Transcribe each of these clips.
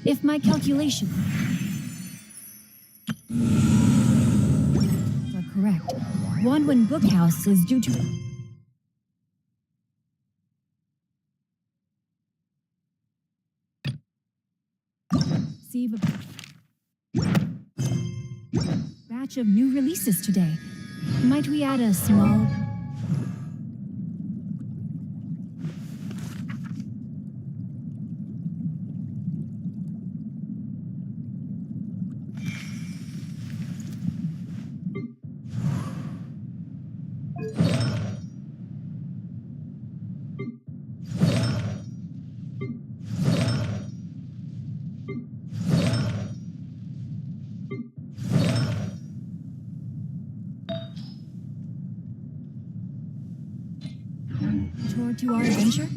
If my calculations are correct, Wanwan Bookhouse is due to... receive a batch of new releases today. Might we add a small... to our adventure?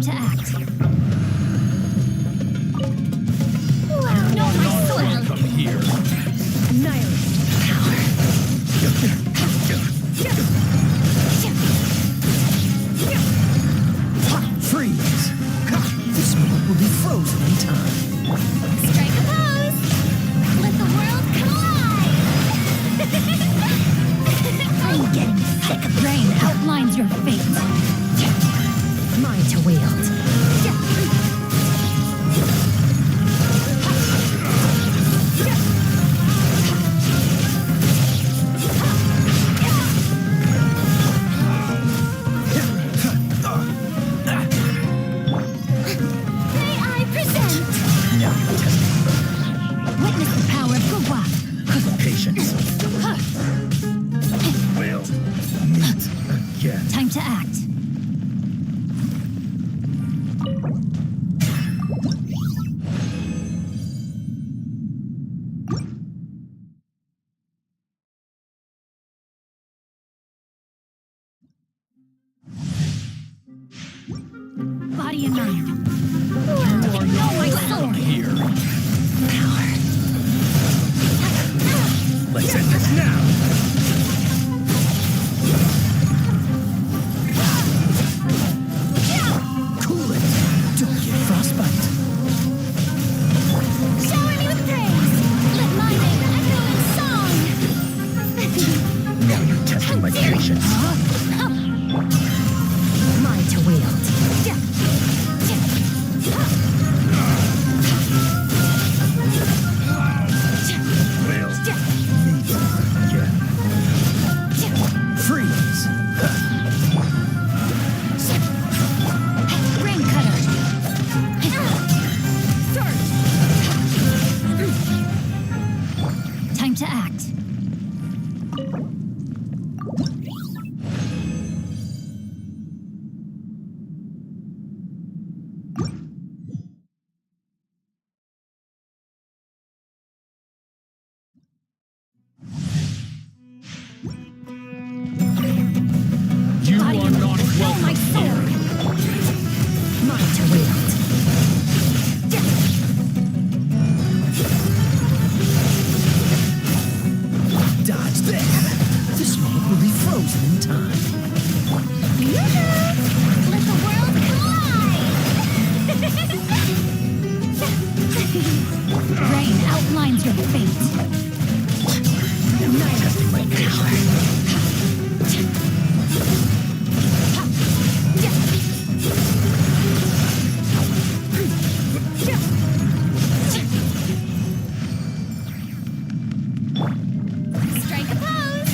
to act. Wow, no, my sword! Come here. Annihilate. Freeze! This moment will be frozen in time. Strike a pose! Let the world come alive! I'm getting sick. Rain outlines your fate. Mine to wield. May I present? Now you're testing Witness the power of Gugwa. my patience. We'll meet again. Time to act. Body and mind. No, my sword! Here. Let's end this now. Cool it. Don't get frostbite. Shower me with praise! Let my name echo in song! Now you're testing my patience. Mine to wield. We'll meet again. Freeze. Rain cutter. Time to act. You Body are and not mind. No, my welcome sword. here. Mine to wield. Dodge this. This moment will be frozen in time. Let the world come alive! Rain outlines your fate. Now testing my patience. Strike a pose!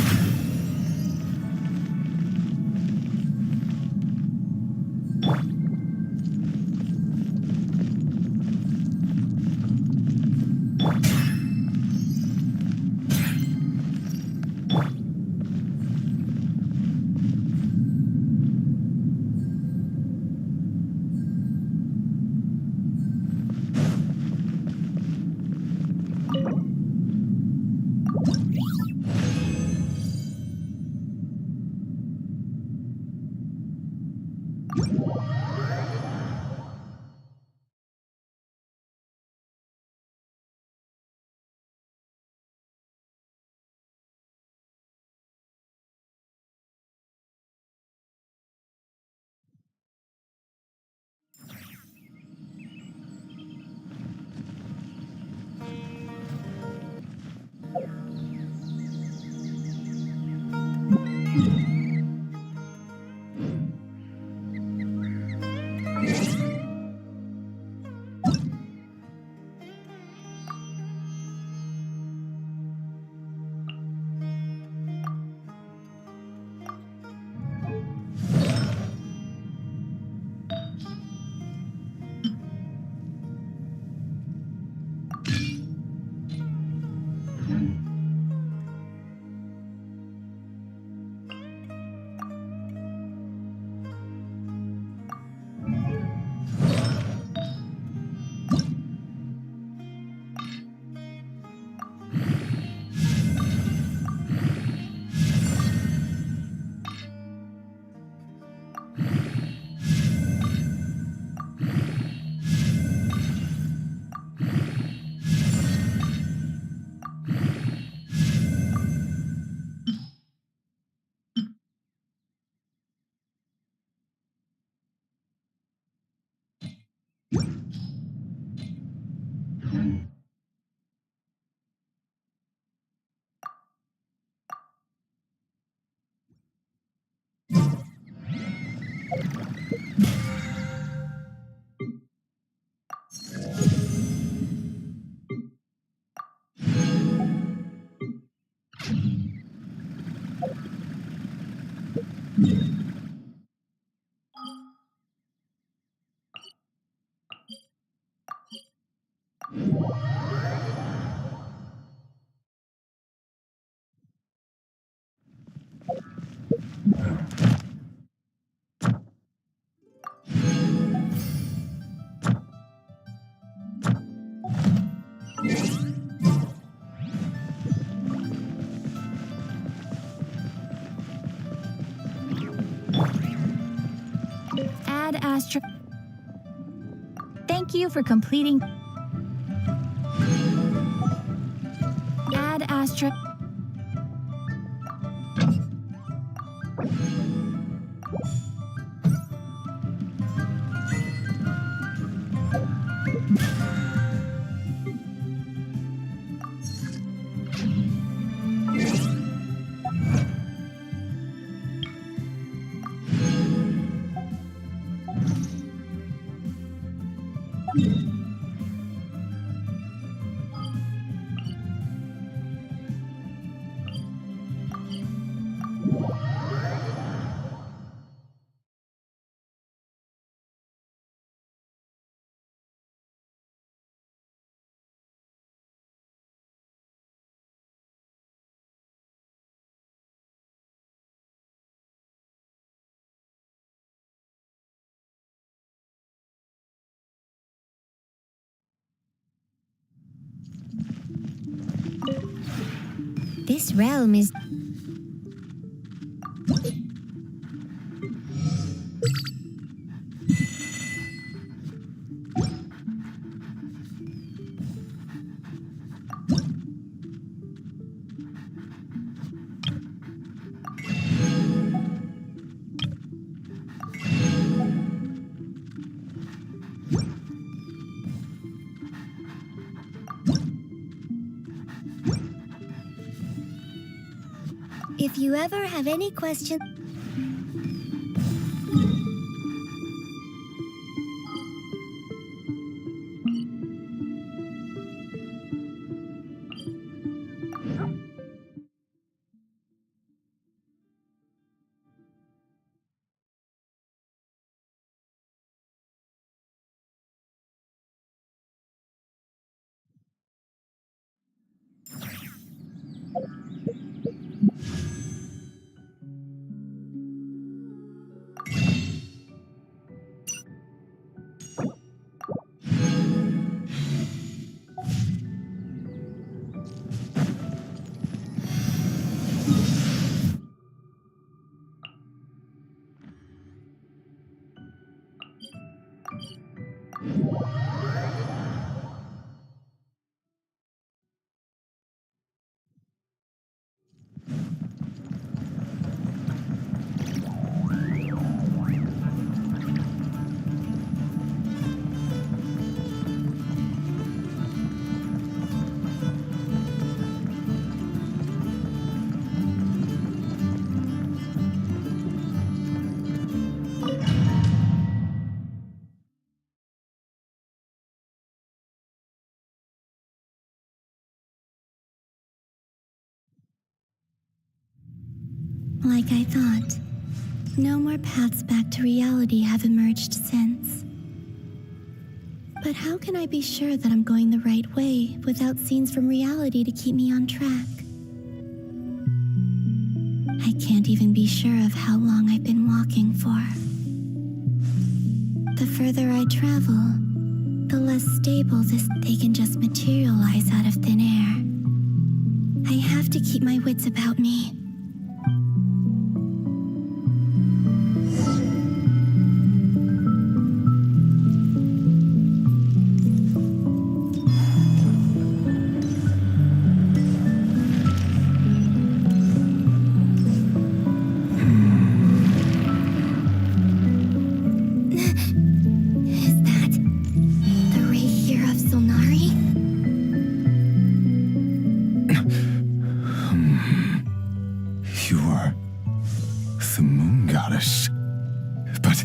Add Astra. Thank you for completing. Add Astra. This realm is. If you ever have any questions. Like I thought, no more paths back to reality have emerged since. But how can I be sure that I'm going the right way without scenes from reality to keep me on track? I can't even be sure of how long I've been walking for. The further I travel, the less stable they can just materialize out of thin air. I have to keep my wits about me. You are the moon goddess. But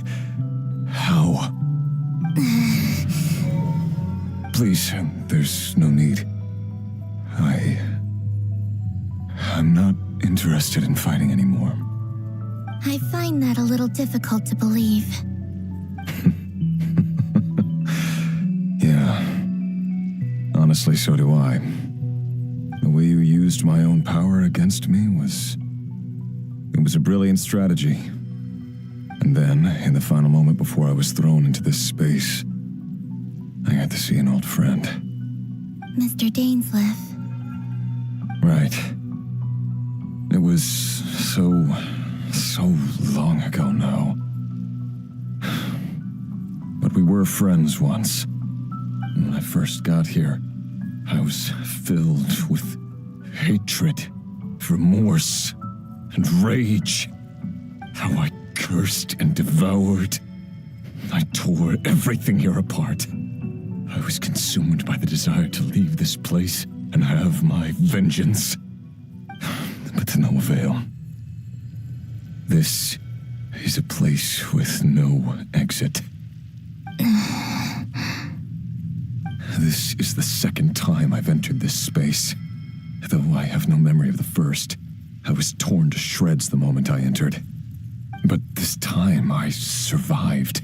Please, there's no need. I'm not interested in fighting anymore. I find that a little difficult to believe. Yeah. Honestly, so do I. The way you used my own power against me was a brilliant strategy. And then, in the final moment before I was thrown into this space, I got to see an old friend. Mr. Dainsleif. Right. It was so long ago now. But we were friends once. When I first got here, I was filled with hatred, remorse, and rage. How I cursed and devoured. I tore everything here apart. I was consumed by the desire to leave this place and have my vengeance. But to no avail. This is a place with no exit. This is the second time I've entered this space. Though I have no memory of the first, I was torn to shreds the moment I entered. But this time I survived.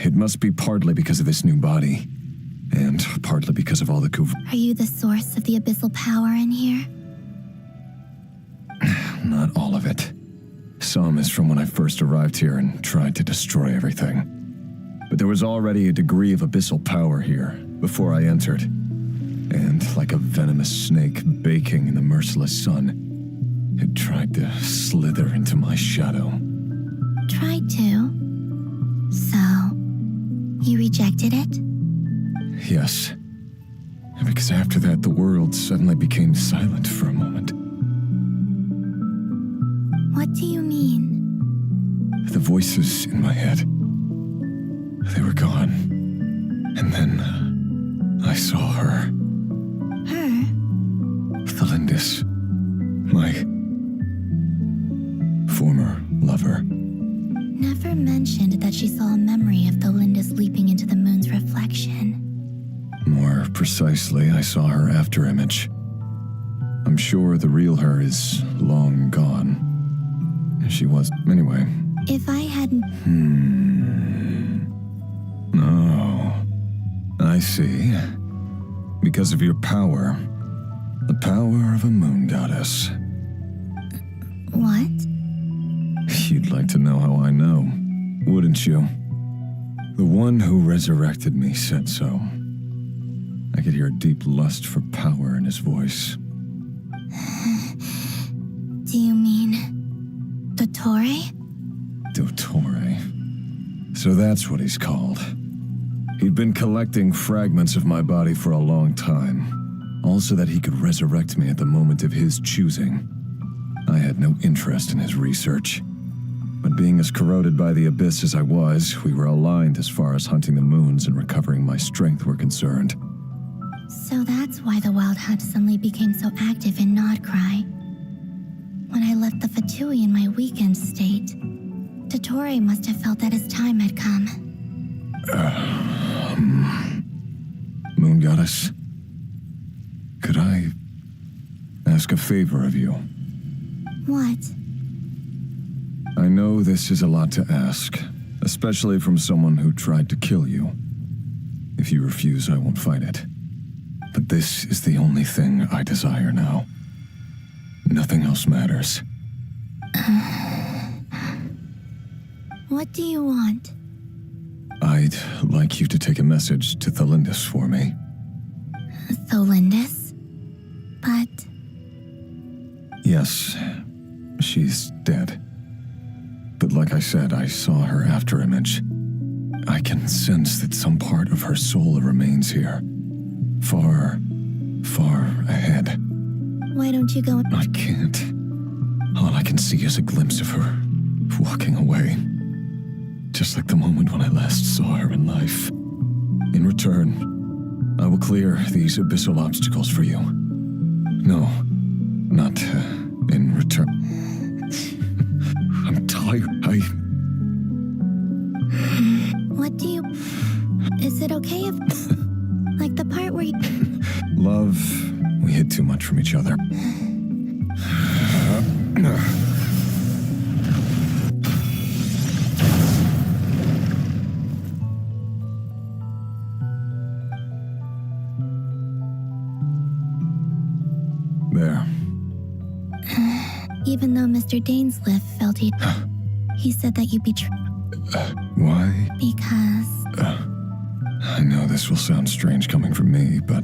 It must be partly because of this new body, and partly because of all the Are you the source of the abyssal power in here? Not all of it. Some is from when I first arrived here and tried to destroy everything. But there was already a degree of abyssal power here before I entered. And like a venomous snake baking in the merciless sun, it tried to slither into my shadow. Tried to? So, you rejected it? Yes. Because after that, the world suddenly became silent for a moment. What do you mean? The voices in my head, they were gone. And then I saw her. Her? Thalindis. My former lover. Never mentioned that she saw a memory of Thalindis leaping into the moon's reflection. More precisely, I saw her afterimage. I'm sure the real her is long gone. She was, anyway. If I hadn't... Oh, I see. Because of your power. The power of a moon goddess. What? You'd like to know how I know, wouldn't you? The one who resurrected me said so. I could hear a deep lust for power in his voice. Do you mean... Dottore? Dottore. So that's what he's called. He'd been collecting fragments of my body for a long time, all so that he could resurrect me at the moment of his choosing. I had no interest in his research. But being as corroded by the abyss as I was, we were aligned as far as hunting the moons and recovering my strength were concerned. So that's why the Wild Hunt suddenly became so active in Nodcry. When I left the Fatui in my weakened state, Dottore must have felt that his time had come. Moon Goddess, could I ask a favor of you? What? I know this is a lot to ask, especially from someone who tried to kill you. If you refuse, I won't fight it. But this is the only thing I desire now. Nothing else matters. What do you want? I'd like you to take a message to Thalindis for me. Thalindis? But... Yes, she's dead. But like I said, I saw her afterimage. I can sense that some part of her soul remains here. Far, far ahead. Why don't you go... I can't. All I can see is a glimpse of her, walking away. Just like the moment when I last saw her in life. In return, I will clear these abyssal obstacles for you. No, not in return. I'm tired. What do you... Is it okay if... hide too much from each other. There. Even though Mr. Dainsleif felt he said that you betrayed. Why? Because I know this will sound strange coming from me, but...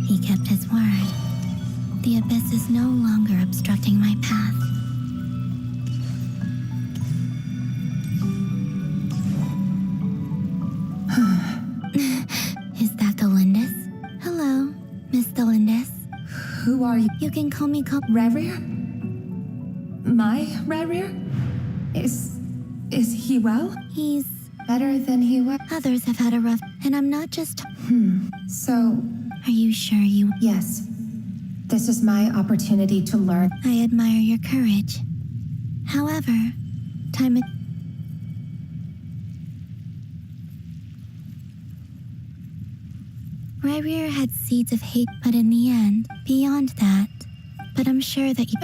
he kept his word. The abyss is no longer obstructing my path. Is that the Lindis? Hello, Miss Lindis. Who are you? You can call me Rerir? My Rerir? Is he well? He's... Better than he was? Others have had a rough... And I'm not just... So, Are you sure you... yes. This is my opportunity to learn. I admire your courage. However, time... Rerir had seeds of hate, but in the end, beyond that... But I'm sure that you...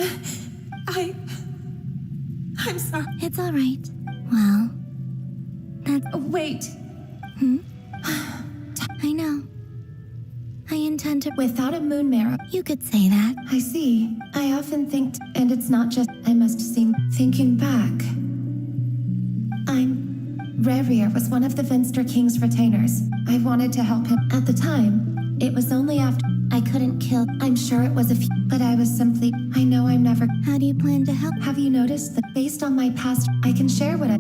I'm sorry. It's all right. Well, that's... Wait. I know. I intend to... Without a moon marrow. You could say that. I see. I often think, and it's not just, I must seem, thinking back. Rerir was one of the Vinster King's retainers. I wanted to help him. At the time, it was only after I couldn't kill. I'm sure it was a few, but I was simply, I know I'm never. How do you plan to help? Have you noticed that based on my past, I can share what I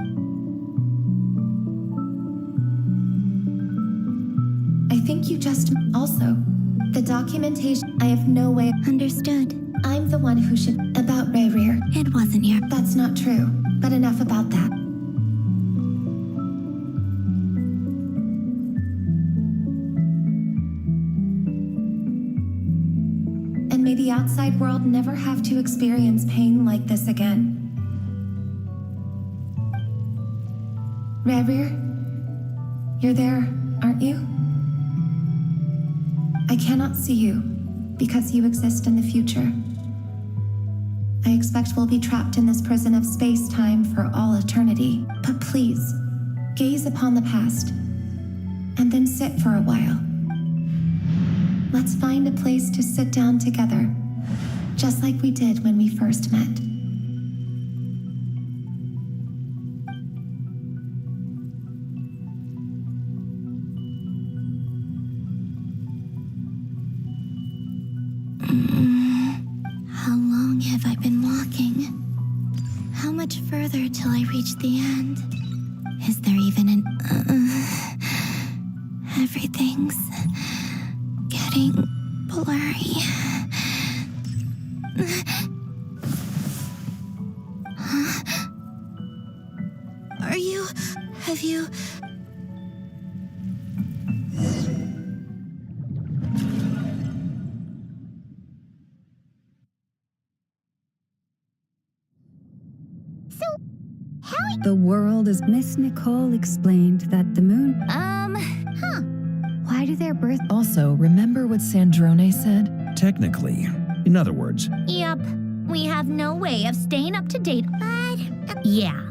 think you just, also, the documentation, I have no way. Understood. I'm the one who should, about Rerir. It wasn't your... That's not true, but enough about that. And may the outside world never have to experience pain like this again. Rerir, you're there, aren't you? I cannot see you, because you exist in the future. I expect we'll be trapped in this prison of space-time for all eternity. But please, gaze upon the past, and then sit for a while. Let's find a place to sit down together, just like we did when we first met. How long have I been walking? How much further till I reach the end? Is there even an... Everything's getting blurry. Are you... Have you... The world is... Miss Nicole explained that the moon... Why do their birth... Also, remember what Sandrone said? Technically. In other words, Yep. We have no way of staying up to date. But... yeah.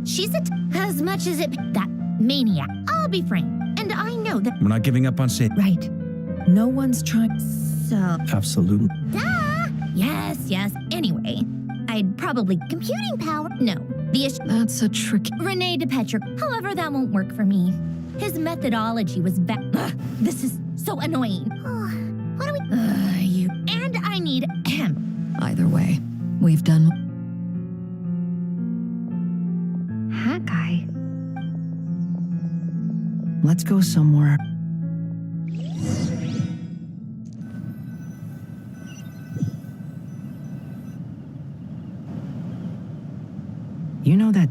She's as much as it... That maniac. I'll be frank. And I know that... we're not giving up on safety. Right. No one's trying... So... Absolutely. Duh! Yes. Anyway, I'd probably... Computing power? No. The issue... That's a trick. Rene DePetrick. However, that won't work for me. His methodology was this is so annoying. What do we... you... And I need him. Either way, we've done... Hawkeye. Let's go somewhere.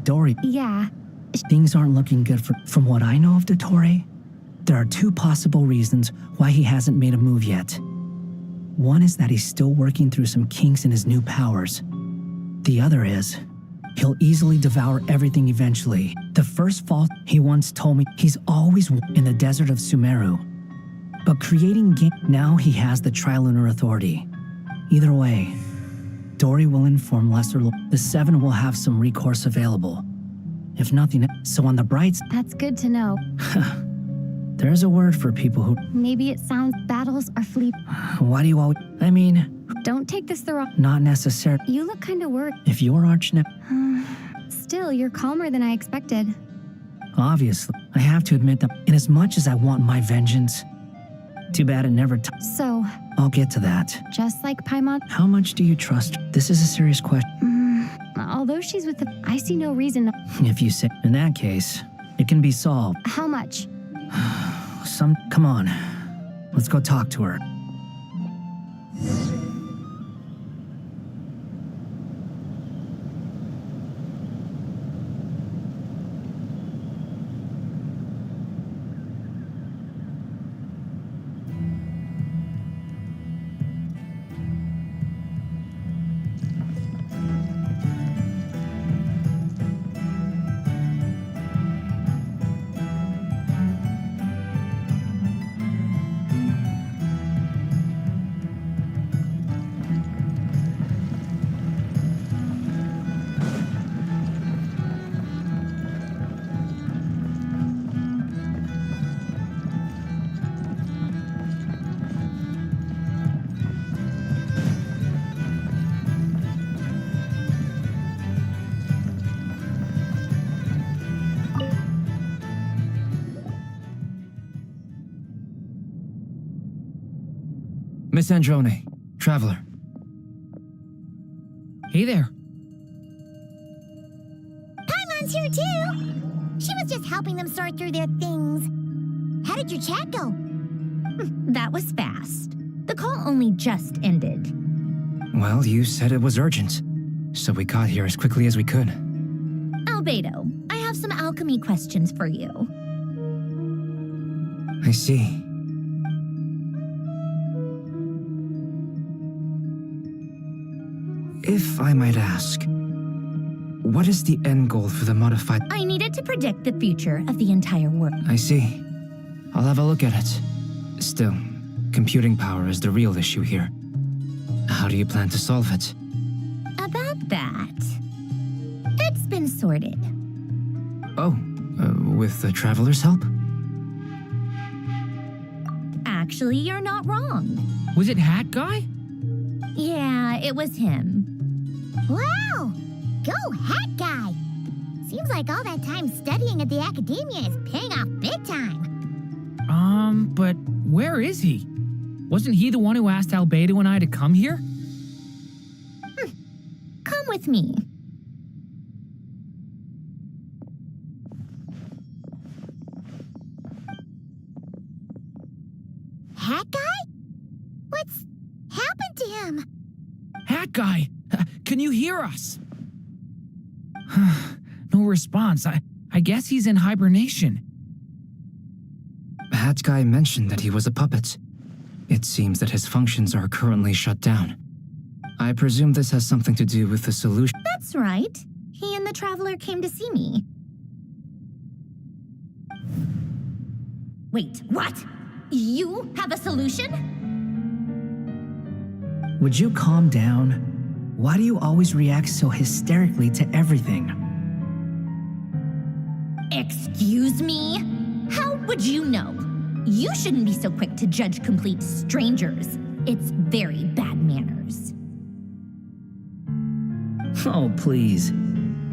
Dory. Yeah. Things aren't looking good from what I know of Dottore. There are two possible reasons why he hasn't made a move yet. One is that he's still working through some kinks in his new powers. The other is, he'll easily devour everything eventually. The first fault, he once told me, he's always in the desert of Sumeru. But creating now he has the Trilunar Authority. Either way, Dory will inform Lesser the Seven will have some recourse available. If nothing, so on the bright side, That's good to know. there's a word for people who... Maybe it sounds battles are fleet. Why do you always... I mean, Don't take this the wrong... not necessarily. You look kind of worried. If your Still, you're calmer than I expected. Obviously, I have to admit that inasmuch as I want my vengeance, too bad it never So, I'll get to that. just like Paimon, How much do you trust? This is a serious question. although she's with the... I see no reason... If you say, in that case, it can be solved. How much? Come on. Let's go talk to her. Miss Androne, Traveler. Hey there. Paimon's here too. She was just helping them sort through their things. How did your chat go? That was fast. The call only just ended. Well, you said it was urgent, so we got here as quickly as we could. Albedo, I have some alchemy questions for you. I see. If I might ask, what is the end goal for the modified... I needed to predict the future of the entire world. I see. I'll have a look at it. Still, computing power is the real issue here. How do you plan to solve it? About that, it's been sorted. Oh, with the Traveler's help? Actually, you're not wrong. Was it Hat Guy? Yeah, it was him. Wow! Go Hat Guy! Seems like all that time studying at the academia is paying off big time. But where is he? Wasn't he the one who asked Albedo and I to come here? Come with me. Hat Guy? What's happened to him? Hat Guy, can you hear us? No response. I guess he's in hibernation. Hat Guy mentioned that he was a puppet. It seems that his functions are currently shut down. I presume this has something to do with the solution. That's right. He and the Traveler came to see me. Wait, what? You have a solution? Would you calm down? Why do you always react so hysterically to everything? Excuse me? How would you know? You shouldn't be so quick to judge complete strangers. It's very bad manners. Oh, please.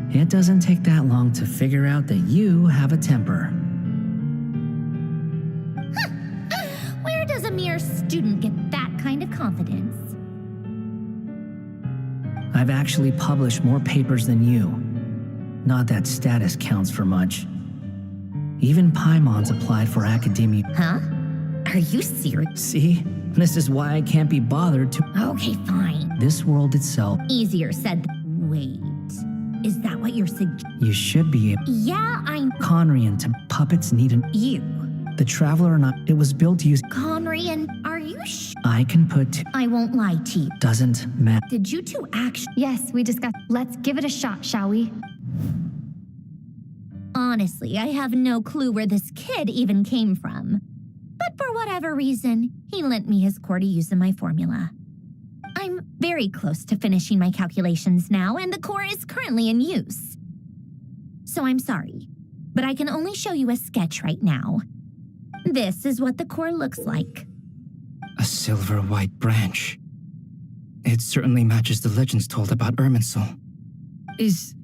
It doesn't take that long to figure out that you have a temper. Where does a mere student get that kind of confidence? I've actually published more papers than you. Not that status counts for much. Even Paimon's applied for academia. Huh? Are you serious? See? This is why I can't be bothered to... Okay, fine. This world itself... Easier said than... Wait. Is that what you're suggesting? You should be able. Yeah, I'm... Conrian to puppets need an. You. The Traveler or not, it was built to use. Conrian, are you I can put. I won't lie to you. Doesn't matter. Did you two actually... Yes, we discussed. Let's give it a shot, shall we? Honestly, I have no clue where this kid even came from. But for whatever reason, he lent me his core to use in my formula. I'm very close to finishing my calculations now, and the core is currently in use. So I'm sorry, but I can only show you a sketch right now. This is what the core looks like. A silver white branch. It certainly matches the legends told about Irminsul. Is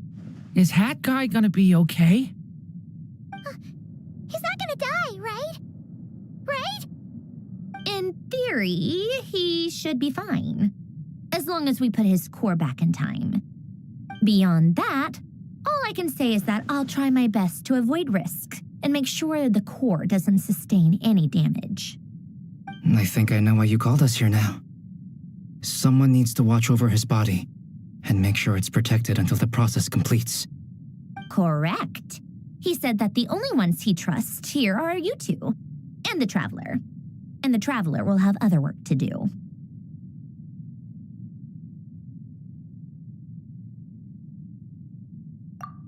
Hat Guy gonna be okay? He's not gonna die, right? Right? In theory, he should be fine, as long as we put his core back in time. Beyond that, all I can say is that I'll try my best to avoid risk and make sure the core doesn't sustain any damage. I think I know why you called us here now. Someone needs to watch over his body and make sure it's protected until the process completes. Correct. He said that the only ones he trusts here are you two, and the Traveler. And the Traveler will have other work to do.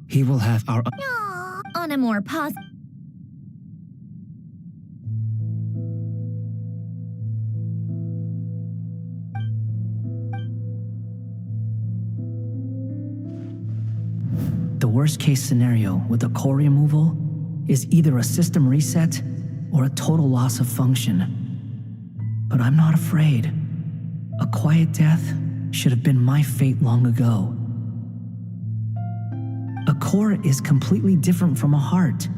He will have our... Aww. On a more positive... The worst case scenario with the core removal is either a system reset or a total loss of function. But I'm not afraid. A quiet death should have been my fate long ago. A core is completely different from a heart.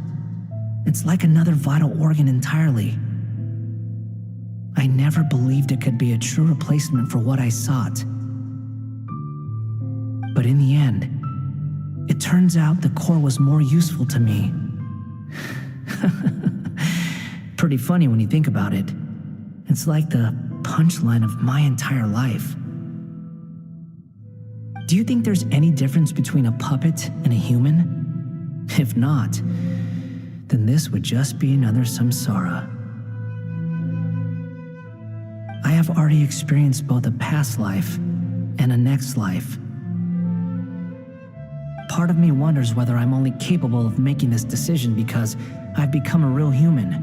It's like another vital organ entirely. I never believed it could be a true replacement for what I sought. But in the end, it turns out the core was more useful to me. Pretty funny when you think about it. It's like the punchline of my entire life. Do you think there's any difference between a puppet and a human? If not, then this would just be another samsara. I have already experienced both a past life and a next life. Part of me wonders whether I'm only capable of making this decision because I've become a real human.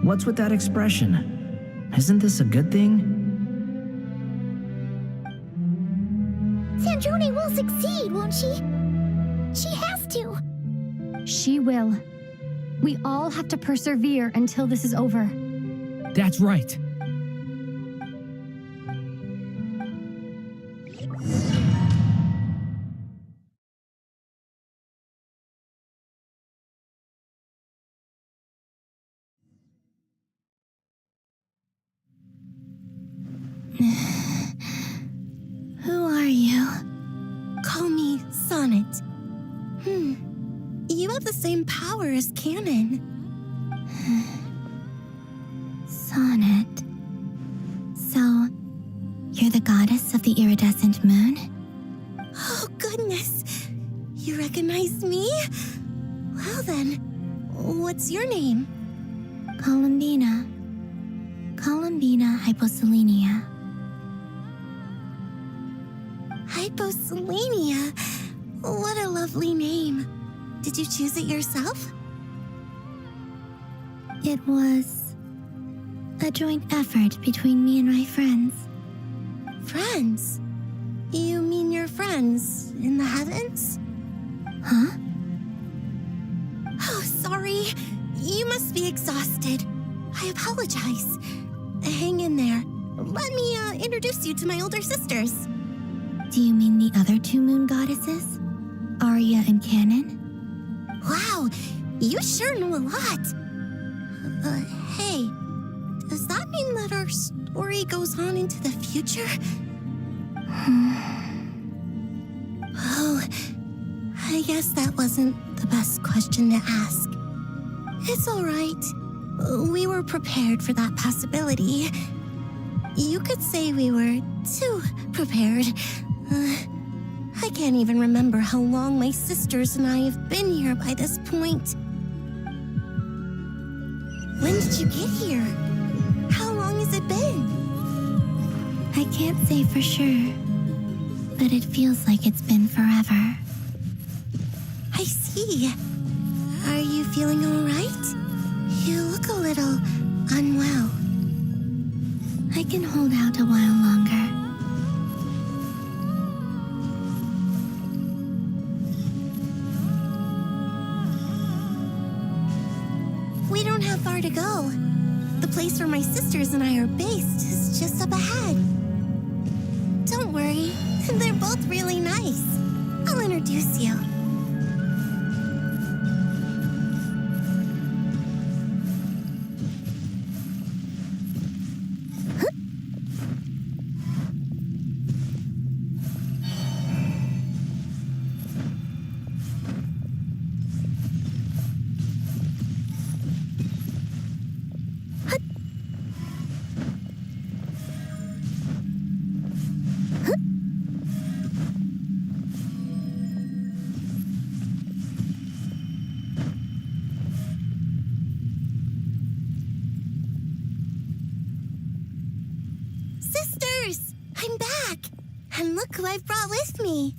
What's with that expression? Isn't this a good thing? Sandrone will succeed, won't she? She has to. She will. We all have to persevere until this is over. That's right. Who are you? Call me Sonnet. You have the same power as Canon. Sonnet. So, you're the goddess of the iridescent moon? Oh, goodness. You recognize me? Well then, what's your name? Columbina. Columbina Hyposelenia. Hyposelenia? What a lovely name. Did you choose it yourself? It was a joint effort between me and my friends. Friends? You mean your friends in the heavens? Huh? Oh, sorry. You must be exhausted. I apologize. Hang in there. Let me introduce you to my older sisters. Do you mean the other two moon goddesses? Arya and Canon? Wow, you sure know a lot. Hey, does that mean that our story goes on into the future? Oh, I guess that wasn't the best question to ask. It's all right. We were prepared for that possibility. You could say we were too prepared. I can't even remember how long my sisters and I have been here by this point. When did you get here? How long has it been? I can't say for sure, but it feels like it's been forever. I see. Are you feeling all right? You look a little unwell. I can hold out a while longer. We don't have far to go. The place where my sisters and I are based is just up ahead. Don't worry, they're both really nice. I'll introduce you. Sisters! I'm back! And look who I've brought with me!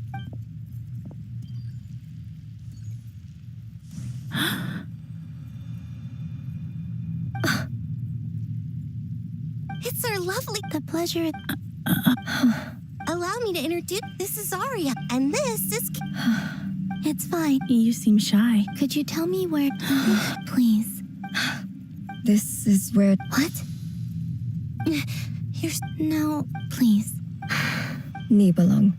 It's our lovely... The pleasure... Allow me to introduce... This is Arya, and this is... It's fine. You seem shy. Could you tell me where... Please. This is where... What? No, please. Nibelung,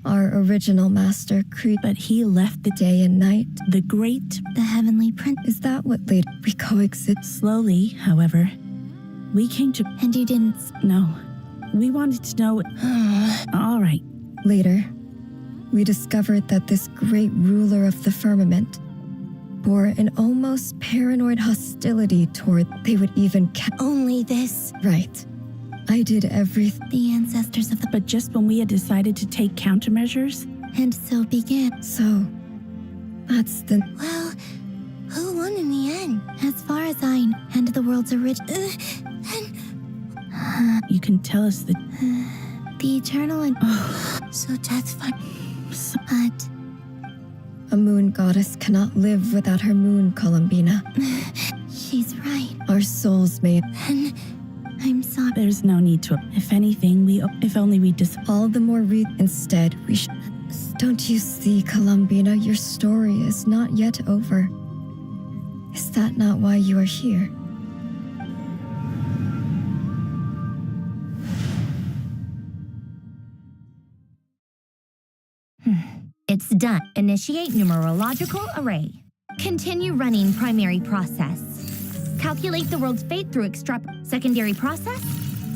our original master, Creed, but he left the day and night. The great... The Heavenly Prince. Is that what later we coexist? Slowly, however. We came to... And you didn't... No. We wanted to know... All right. Later, we discovered that this great ruler of the firmament bore an almost paranoid hostility toward... They would even... Only this. Right. I did everything. The ancestors of the... But just when we had decided to take countermeasures... And so began. So, that's the... Well, who won in the end? As far as I know, and the world's original... You can tell us the... The eternal and... So death fun. But... A moon goddess cannot live without her moon, Columbina. She's right. Our souls may... And... I'm sorry. There's no need to... If anything, if only we just... All the more instead, we should... Don't you see, Columbina? Your story is not yet over. Is that not why you are here? It's done. Initiate numerological array. Continue running primary process. Calculate the world's fate through secondary process.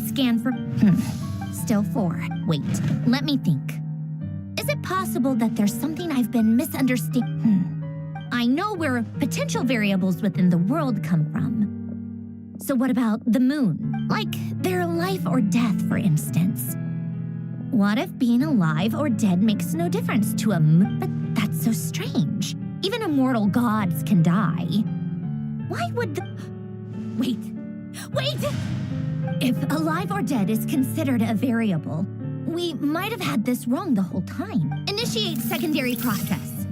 Scan for... Still 4. Wait, let me think. Is it possible that there's something I've been misunderstanding? I know where potential variables within the world come from. So what about the moon? Like their life or death, for instance. What if being alive or dead makes no difference to a moon? But that's so strange. Even immortal gods can die. Why would the... Wait! If alive or dead is considered a variable, we might have had this wrong the whole time. Initiate secondary process.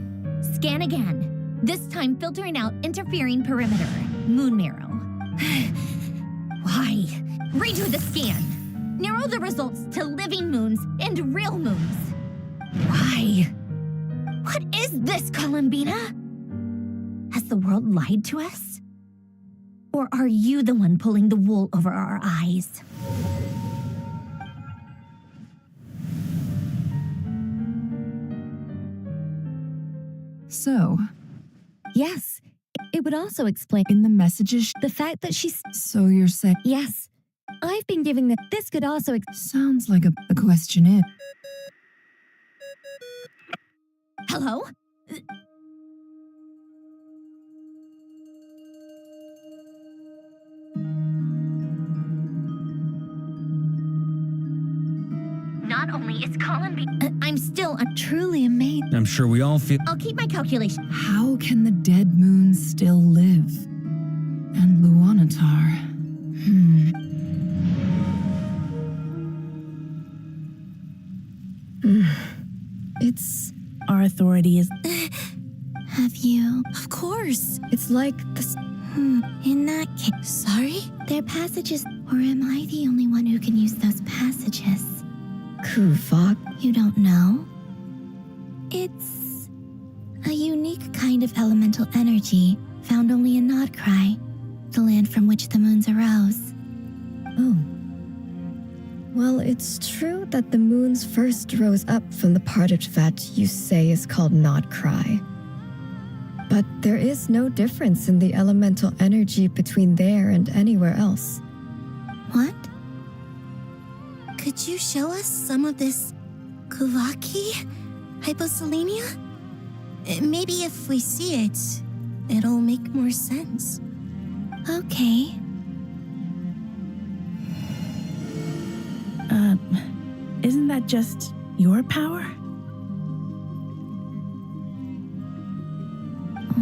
Scan again. This time filtering out interfering perimeter. Moon marrow. Why? Redo the scan. Narrow the results to living moons and real moons. Why? What is this, Columbina? Has the world lied to us? Or are you the one pulling the wool over our eyes? So, Yes. It would also explain in the messages, the fact that she's... so you're saying... Yes. I've been giving that... This could also... Sounds like a questionnaire. Hello? Not Not only is I'm still Truly amazed. I'm sure we all feel. I'll keep my calculation. How can the dead moons still live? And Luanatar. It's... Our authority is... Have you? Of course. It's like this... In that case, sorry? They're passages, or am I the only one who can use those passages? Kuvak. You don't know? It's a unique kind of elemental energy found only in Nodcry, the land from which the moons arose. Oh. Well, it's true that the moons first rose up from the part of that you say is called Nodcry. But there is no difference in the elemental energy between there and anywhere else. What? Could you show us some of this Kuvaki hyposelenia? Maybe if we see it, it'll make more sense. Okay. Isn't that just your power?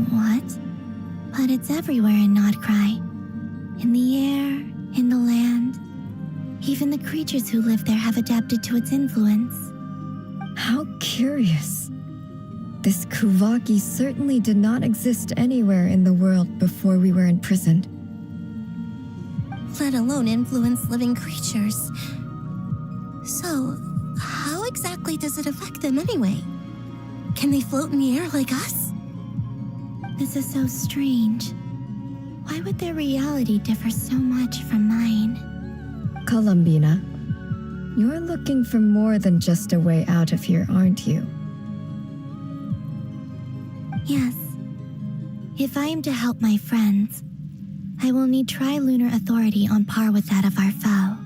What? But it's everywhere in Nodcry. In the air, in the land. Even the creatures who live there have adapted to its influence. How curious. This Kuvaki certainly did not exist anywhere in the world before we were imprisoned. Let alone influence living creatures. So, how exactly does it affect them anyway? Can they float in the air like us? This is so strange. Why would their reality differ so much from mine? Columbina, you're looking for more than just a way out of here, aren't you? Yes. If I am to help my friends, I will need trilunar authority on par with that of our foe.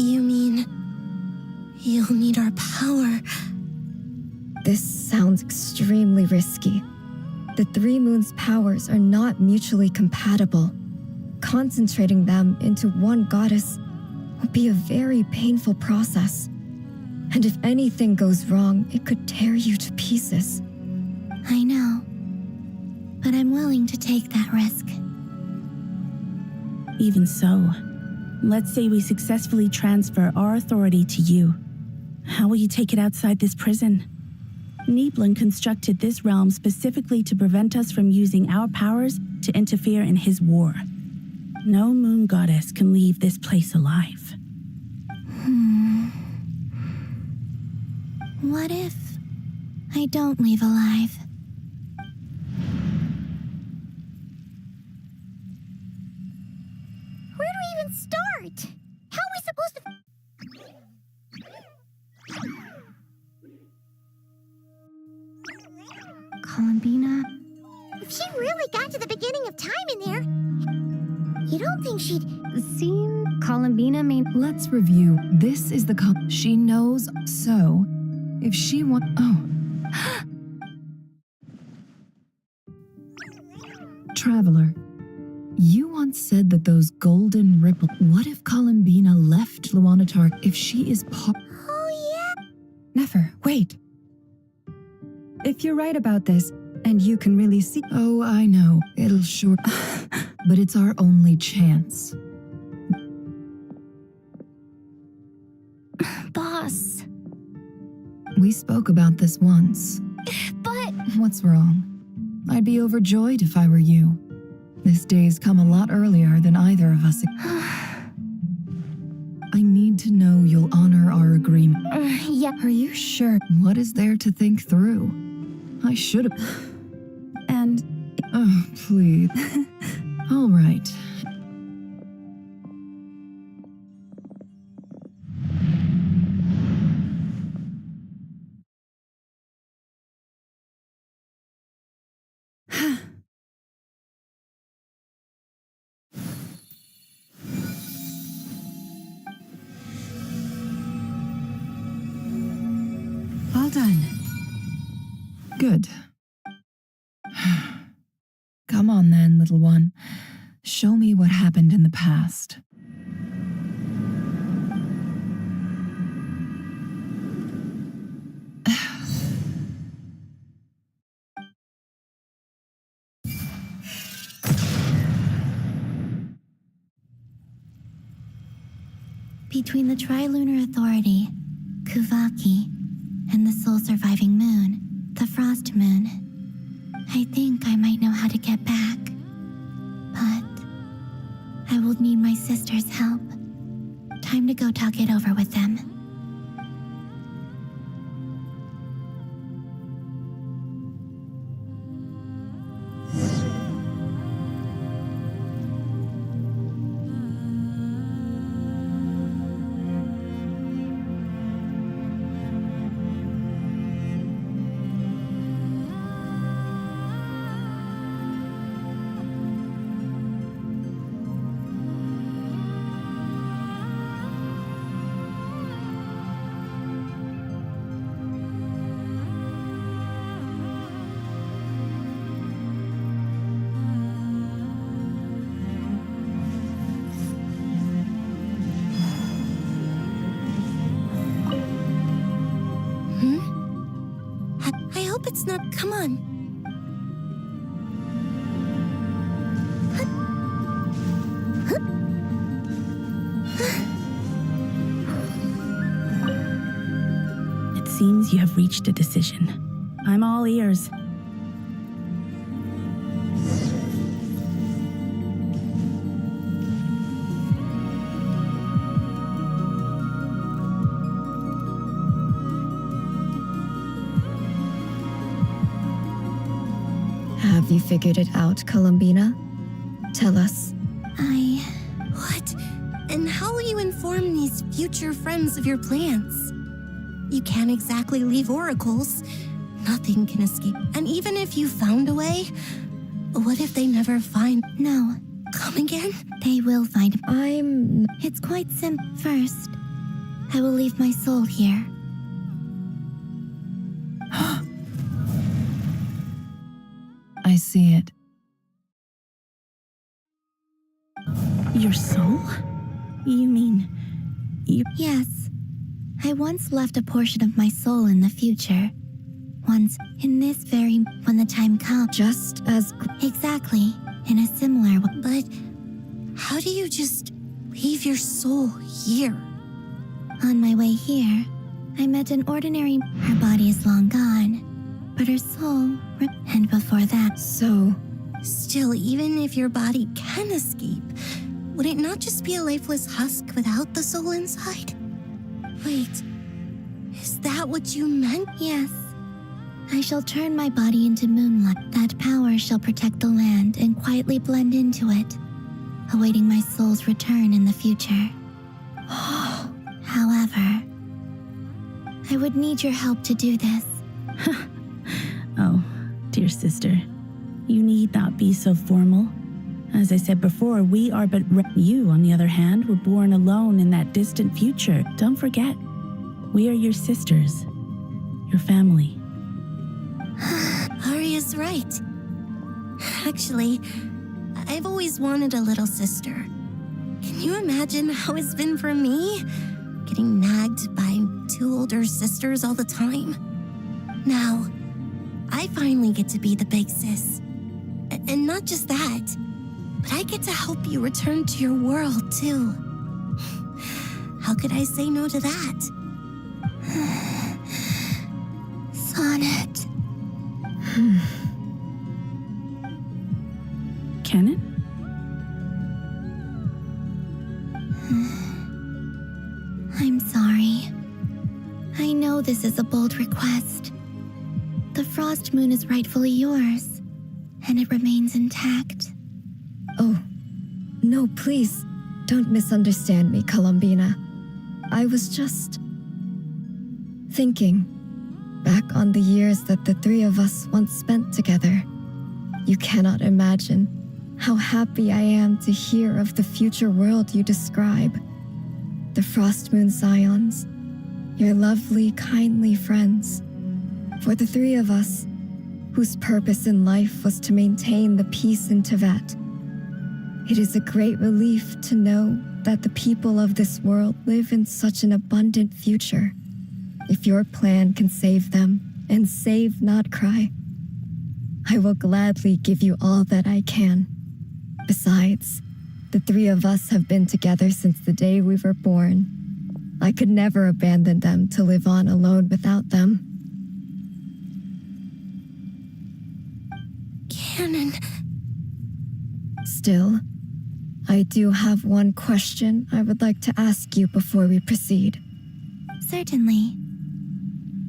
You mean... you'll need our power? This sounds extremely risky. The Three Moons' powers are not mutually compatible. Concentrating them into one goddess would be a very painful process. And if anything goes wrong, it could tear you to pieces. I know. But I'm willing to take that risk. Even so, let's say we successfully transfer our authority to you. How will you take it outside this prison? Niblin constructed this realm specifically to prevent us from using our powers to interfere in his war. No moon goddess can leave this place alive. What if I don't leave alive? Where do we even start? How are we supposed to... Columbina? If she really got to the beginning of time in there, you don't think she'd... Columbina may... Let's review. This is the... She knows, so... If she want... Oh. Traveler, you once said that those golden ripple... What if Columbina left Luanatar if she is part... Oh, yeah? Never, wait. If you're right about this, and you can really see... Oh, I know. It'll sure... But it's our only chance. Boss. We spoke about this once. But... What's wrong? I'd be overjoyed if I were you. This day's come a lot earlier than either of us. I need to know you'll honor our agreement. Yeah. Are you sure? What is there to think through? I should have... And... Oh, please. All right. Well done. Good. Come on then, little one. Show me what happened in the past. Between the Trilunar Authority, Kuvaki, and the soul-surviving moon, the Frost Moon, I think I might know how to get back. But I will need my sister's help. Time to go talk it over with them. I hope it's not. Come on. It seems you have reached a decision. I'm all ears. Have you figured it out, Columbina? Tell us. What? And how will you inform these future friends of your plans? You can't exactly leave oracles. Nothing can escape. And even if you found a way, what if they never find? No. Come again? They will find. It's quite simple. First, I will leave my soul here. I see it. Your soul? You mean... Yes. I once left a portion of my soul in the future. Once, in this very... when the time comes. Just as... Exactly. In a similar way. But how do you just leave your soul here? On my way here, I met an ordinary... Her body is long gone. But her soul... And before that... So... Still, even if your body can escape, would it not just be a lifeless husk without the soul inside? Wait, is that what you meant? Yes. I shall turn my body into moonlight. That power shall protect the land and quietly blend into it, awaiting my soul's return in the future. However, I would need your help to do this. Oh, dear sister, you need not be so formal. As I said before, we are but... You, on the other hand, were born alone in that distant future. Don't forget, we are your sisters, your family. Arya's right. Actually, I've always wanted a little sister. Can you imagine how it's been for me? Getting nagged by 2 older sisters all the time. Now, I finally get to be the big sis. And not just that, but I get to help you return to your world, too. How could I say no to that? Sonnet. Can it? I'm sorry. I know this is a bold request. The Frost Moon is rightfully yours, and it remains intact. Oh, no, please, don't misunderstand me, Columbina. I was just... thinking back on the years that the 3 of us once spent together. You cannot imagine how happy I am to hear of the future world you describe. The Frost Moon Scions, your lovely, kindly friends. For the 3 of us, whose purpose in life was to maintain the peace in Tibet, it is a great relief to know that the people of this world live in such an abundant future. If your plan can save them, and save not cry, I will gladly give you all that I can. Besides, the 3 of us have been together since the day we were born. I could never abandon them to live on alone without them. Canon. Still, I do have one question I would like to ask you before we proceed. Certainly.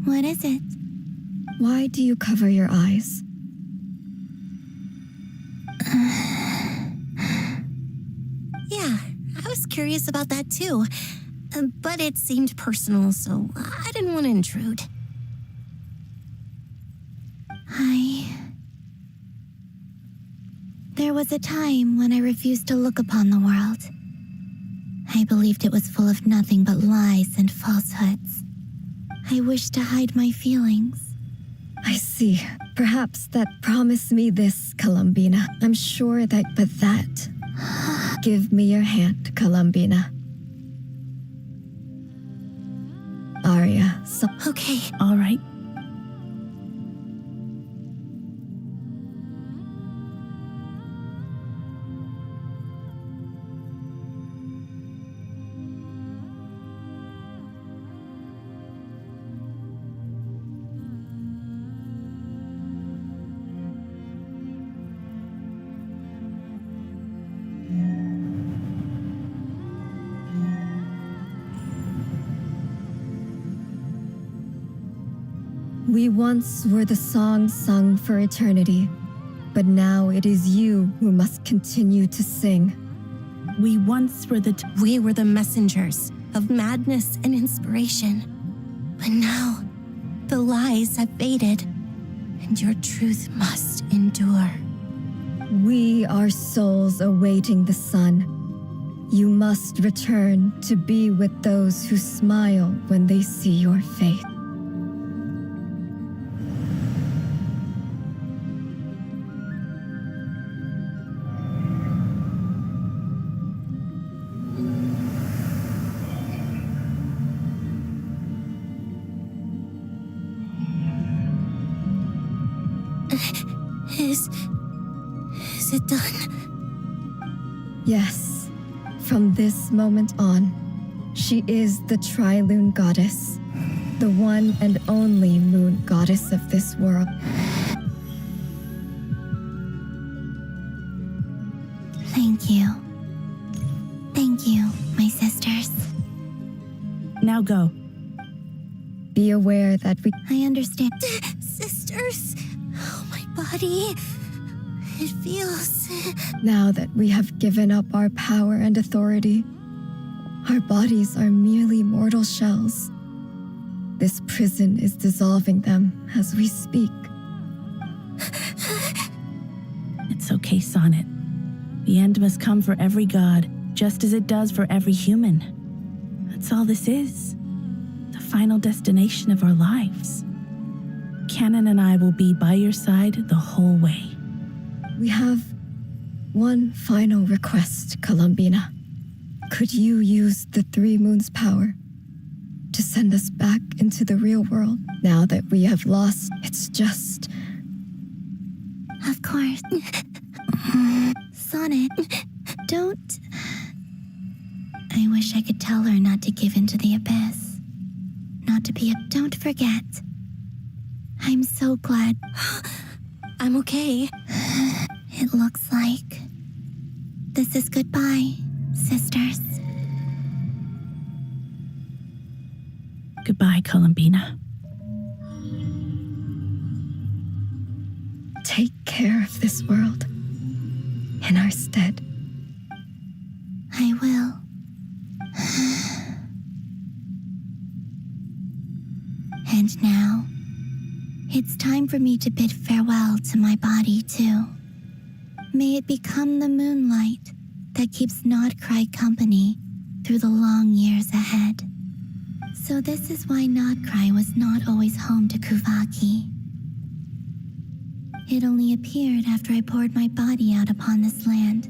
What is it? Why do you cover your eyes? Yeah, I was curious about that too. But it seemed personal, so I didn't want to intrude. There was a time when I refused to look upon the world. I believed it was full of nothing but lies and falsehoods. I wished to hide my feelings. I see. Perhaps that promise me this, Columbina. I'm sure that, but that... Give me your hand, Columbina. Arya, so... Okay. All right. We once were the song sung for eternity, but now it is you who must continue to sing. We once were We were the messengers of madness and inspiration. But now, the lies have faded, and your truth must endure. We are souls awaiting the sun. You must return to be with those who smile when they see your faith. Is it done? Yes, from this moment on, she is the Tri-Lune Goddess, the one and only moon goddess of this world. Thank you. Thank you, my sisters. Now go. Be aware that we... I understand. Sisters! Oh, my body. It feels... Now that we have given up our power and authority, our bodies are merely mortal shells. This prison is dissolving them as we speak. It's okay, Sonnet. The end must come for every god, just as it does for every human. That's all this is. The final destination of our lives. Canon and I will be by your side the whole way. We have one final request, Columbina. Could you use the Three Moons' power to send us back into the real world? Now that we have lost, it's just... Of course. Sonnet, don't... I wish I could tell her not to give in to the abyss. Not to be a... Don't forget. I'm so glad. I'm okay. It looks like this is goodbye, sisters. Goodbye, Columbina. Take care of this world in our stead. I will. And now, it's time for me to bid farewell to my body, too. May it become the moonlight that keeps Nodcry company through the long years ahead. So this is why Nodcry was not always home to Kuvaki. It only appeared after I poured my body out upon this land,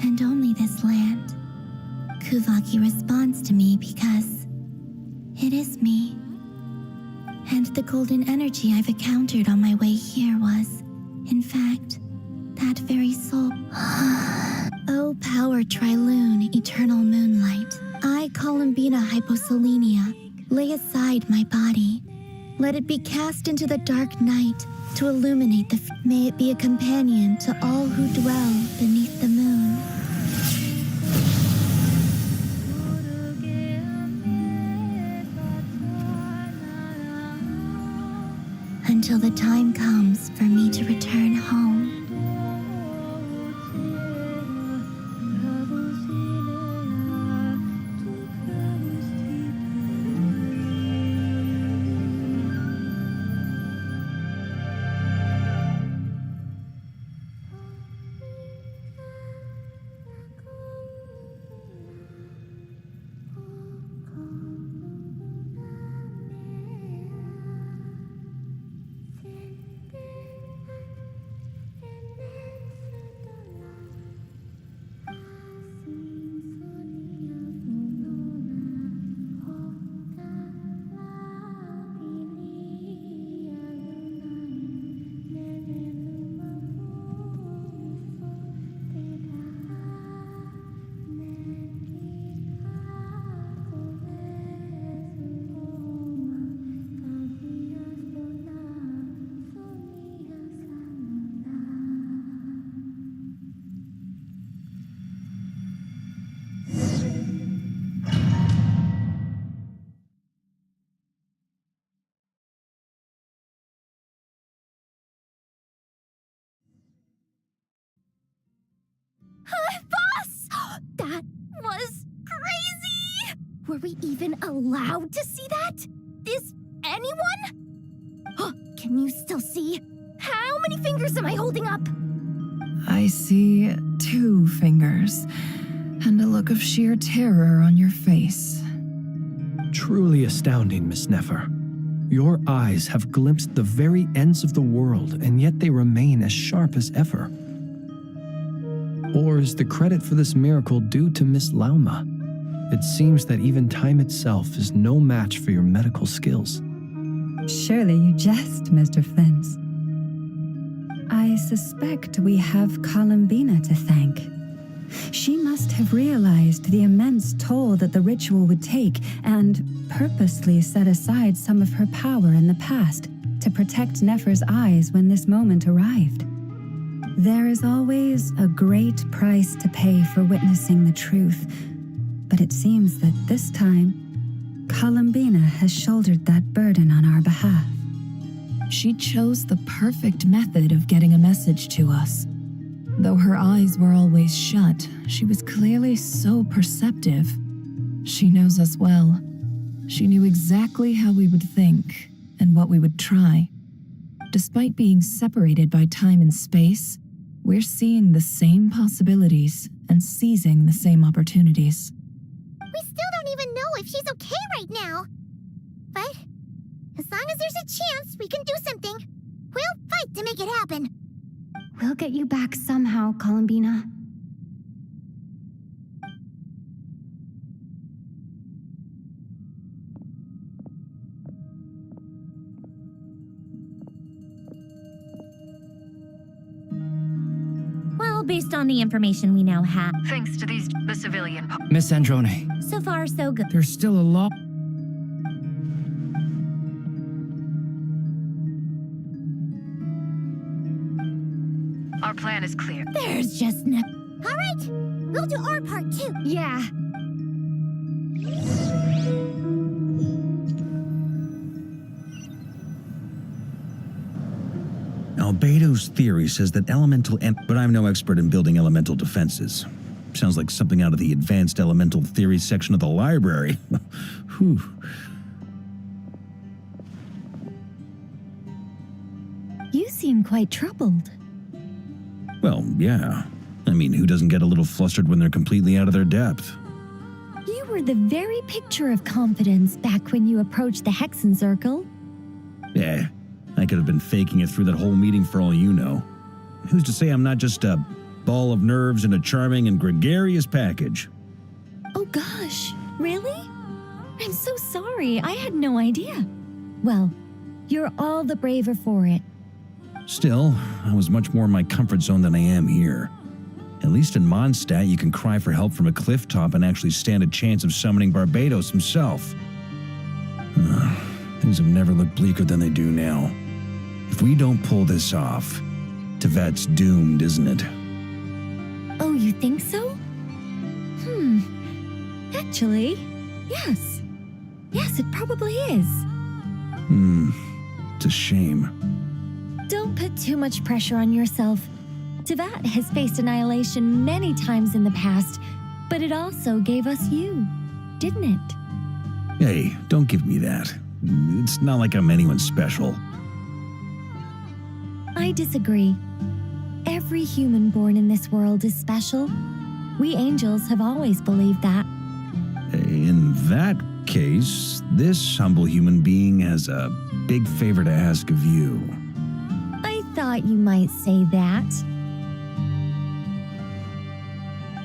and only this land. Kuvaki responds to me because it is me. And the golden energy I've encountered on my way here was, in fact, that very soul. Oh, power Tri-Lune, eternal moonlight. I, Columbina hyposelenia, lay aside my body. Let it be cast into the dark night to illuminate may it be a companion to all who dwell beneath the moon. Until the time comes for me to return home. Boss! That was crazy! Were we even allowed to see that? Is anyone? Can you still see? How many fingers am I holding up? I see 2 fingers and a look of sheer terror on your face. Truly astounding, Miss Nefer. Your eyes have glimpsed the very ends of the world, and yet they remain as sharp as ever. Or is the credit for this miracle due to Miss Lauma? It seems that even time itself is no match for your medical skills. Surely you jest, Mr. Flint. I suspect we have Columbina to thank. She must have realized the immense toll that the ritual would take and purposely set aside some of her power in the past to protect Nefer's eyes when this moment arrived. There is always a great price to pay for witnessing the truth, but it seems that this time, Columbina has shouldered that burden on our behalf. She chose the perfect method of getting a message to us. Though her eyes were always shut, she was clearly so perceptive. She knows us well. She knew exactly how we would think and what we would try. Despite being separated by time and space, we're seeing the same possibilities and seizing the same opportunities. We still don't even know if she's okay right now. But as long as there's a chance we can do something, we'll fight to make it happen. We'll get you back somehow, Columbina. Well, based on the information we now have, Thanks to the civilian. Miss Androne, so far so good. There's still a lot. Our plan is clear. There's just no... All right, we'll do our part too. Yeah. Albedo's theory says that but I'm no expert in building elemental defenses. Sounds like something out of the advanced elemental theory section of the library. Whew. You seem quite troubled. Well, yeah. I mean, who doesn't get a little flustered when they're completely out of their depth? You were the very picture of confidence back when you approached the Hexen Circle. Yeah, I could have been faking it through that whole meeting for all you know. Who's to say I'm not just a ball of nerves in a charming and gregarious package? Oh gosh, really? I'm so sorry, I had no idea. Well, you're all the braver for it. Still, I was much more in my comfort zone than I am here. At least in Mondstadt, you can cry for help from a cliff top and actually stand a chance of summoning Barbados himself. Things have never looked bleaker than they do now. If we don't pull this off, Tevat's doomed, isn't it? Oh, you think so? Actually, yes. Yes, it probably is. It's a shame. Don't put too much pressure on yourself. Tevat has faced annihilation many times in the past, but it also gave us you, didn't it? Hey, don't give me that. It's not like I'm anyone special. I disagree. Every human born in this world is special. We angels have always believed that. In that case, this humble human being has a big favor to ask of you. I thought you might say that.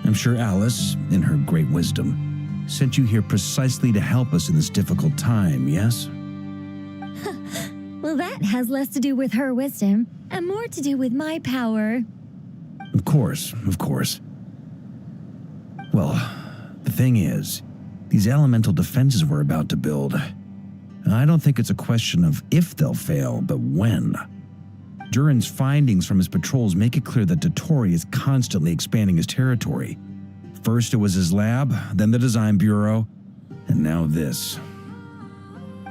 I'm sure Alice, in her great wisdom, sent you here precisely to help us in this difficult time, yes? Well, that has less to do with her wisdom and more to do with my power. Of course, of course. Well, the thing is, these elemental defenses we're about to build, I don't think it's a question of if they'll fail, but when. Durin's findings from his patrols make it clear that Dottore is constantly expanding his territory. First it was his lab, then the design bureau, and now this.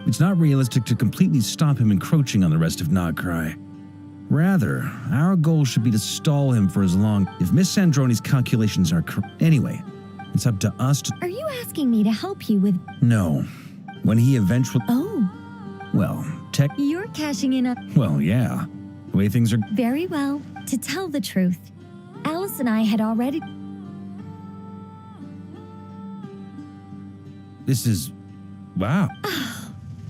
It's not realistic to completely stop him encroaching on the rest of Nagcry. Rather, our goal should be to stall him for as long if Miss Sandroni's calculations are correct. Anyway, it's up to us to— Are you asking me to help you with— No. When he eventually— Oh. Well, You're cashing in on— Well, yeah. The way things are— Very well. To tell the truth, Alice and I had already— This is— Wow.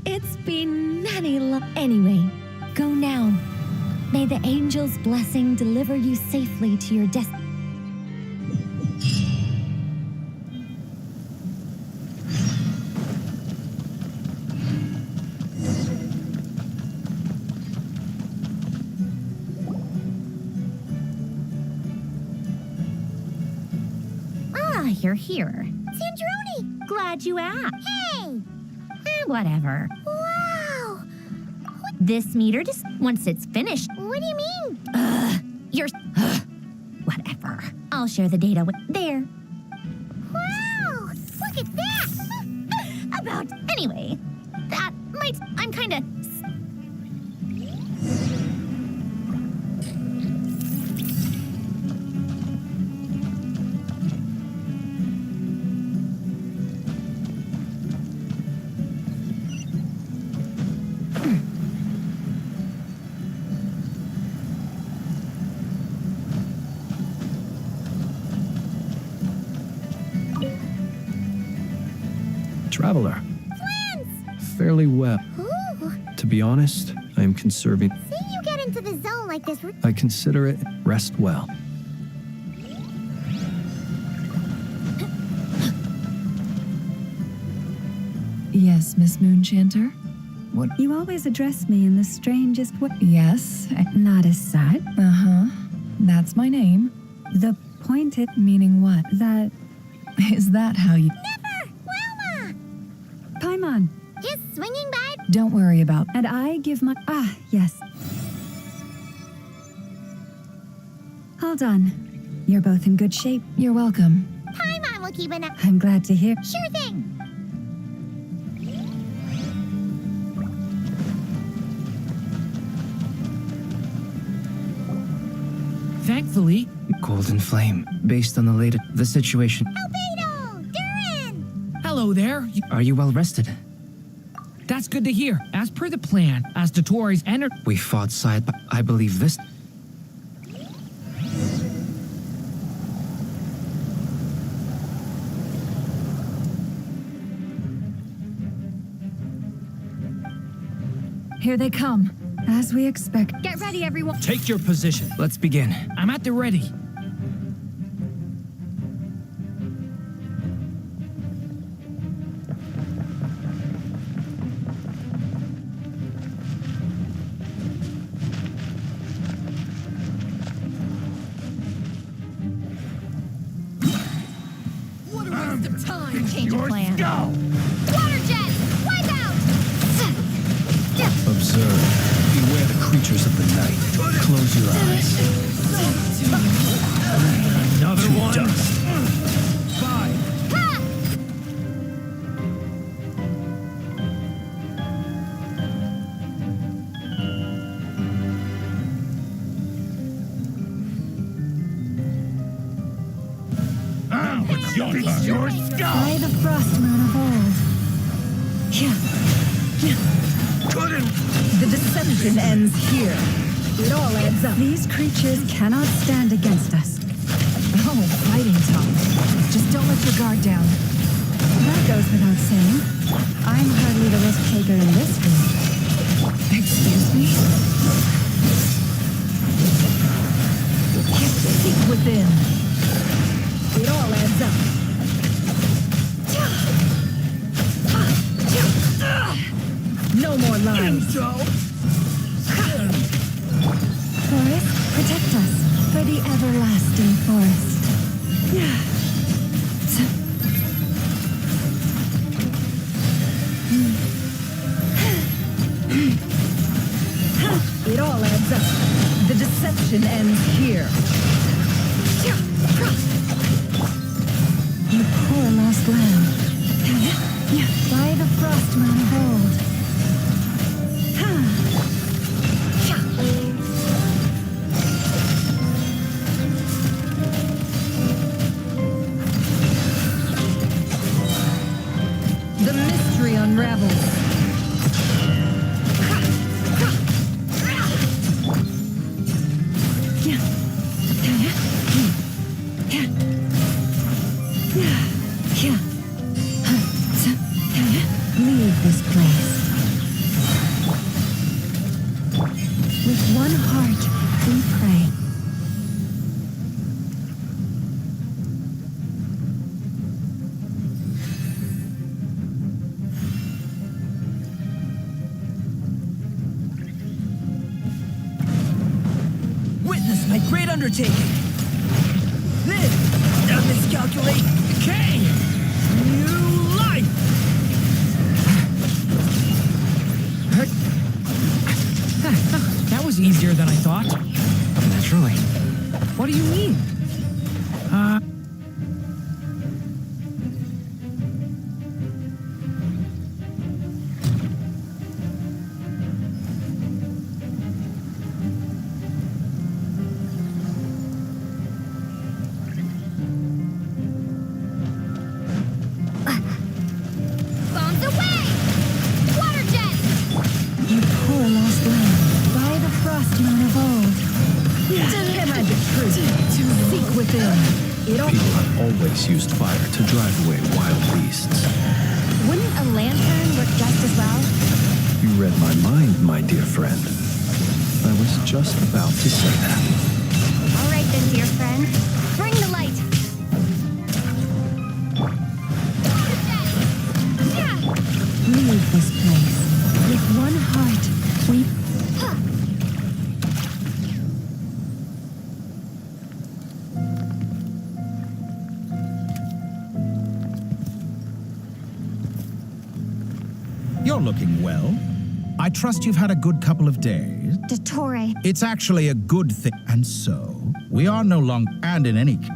It's been many Anyway, go now. May the angel's blessing deliver you safely to your destiny. You're here. Sandroni! Glad you asked. Hey! Whatever. Wow! This meter just once it's finished. What do you mean? You're whatever. I'll share the data with there. Wow! Look at that! Anyway, that might I'm kind of Traveler. Twins! Fairly well. Ooh! To be honest, I am conserving. See you get into the zone like this. I consider it rest well. Yes, Miss Moonchanter? What? You always address me in the strangest way. Yes. Not as such. Uh-huh. That's my name. The pointed Meaning what? that Is that how you... Never! Wilma! Paimon, Just swinging by. Don't worry about... and I give my yes. Hold on. You're both in good shape. You're welcome. Paimon will keep an eye. I'm glad to hear. Sure thing. Thankfully, Golden Flame. Based on the situation. Albedo! Durin! hello there. Are you well rested? That's good to hear. As per the plan, as Dottore's entered, We fought side by... I believe this... Here they come. As we expect. Get ready, everyone. take your position. Let's begin. I'm at the ready. Time change of plan. Water jet! Wipe out! Observe. Beware the creatures of the night. Close your eyes. Another To one. dust. It's your skull. By the frost moon of old. The deception ends here. It all adds up. These creatures cannot stand against us. Oh, fighting tongue. Just don't let your guard down. That goes without saying. I'm hardly the risk taker in this room. Excuse me? Seek within. It all adds up. No more lies. Forest, protect us for the everlasting forest. It all adds up. The deception ends here. You poor lost lamb. By the frost moon of old. The mystery unravels. Leave this place. With one heart, we pray. Witness my great undertaking. Live, not miscalculate, decay, new life. That was easier than I thought. Naturally. What do you mean? Bombs away! Water jet! You poor lost lamb. By the frost moon of old. Magic truth. Seek within. It all. People have always used fire to drive away wild beasts. Wouldn't a lantern work just as well? You read my mind, my dear friend. I was just about to say that. All right then, dear friend. Bring the light. Leave this place. With one heart, we... You're looking well. I trust you've had a good couple of days. Dottore. It's actually a good thing. And so, we are no longer, and in any case,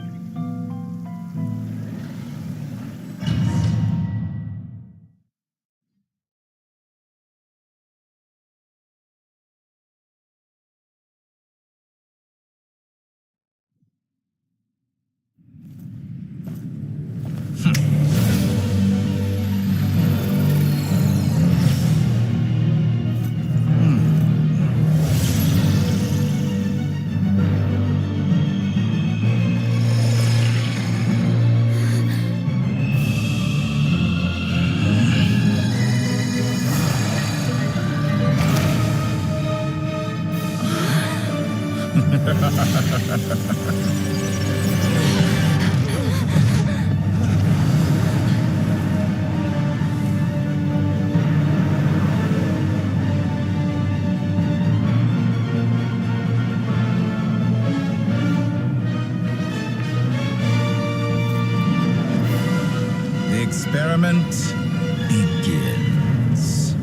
experiment begins.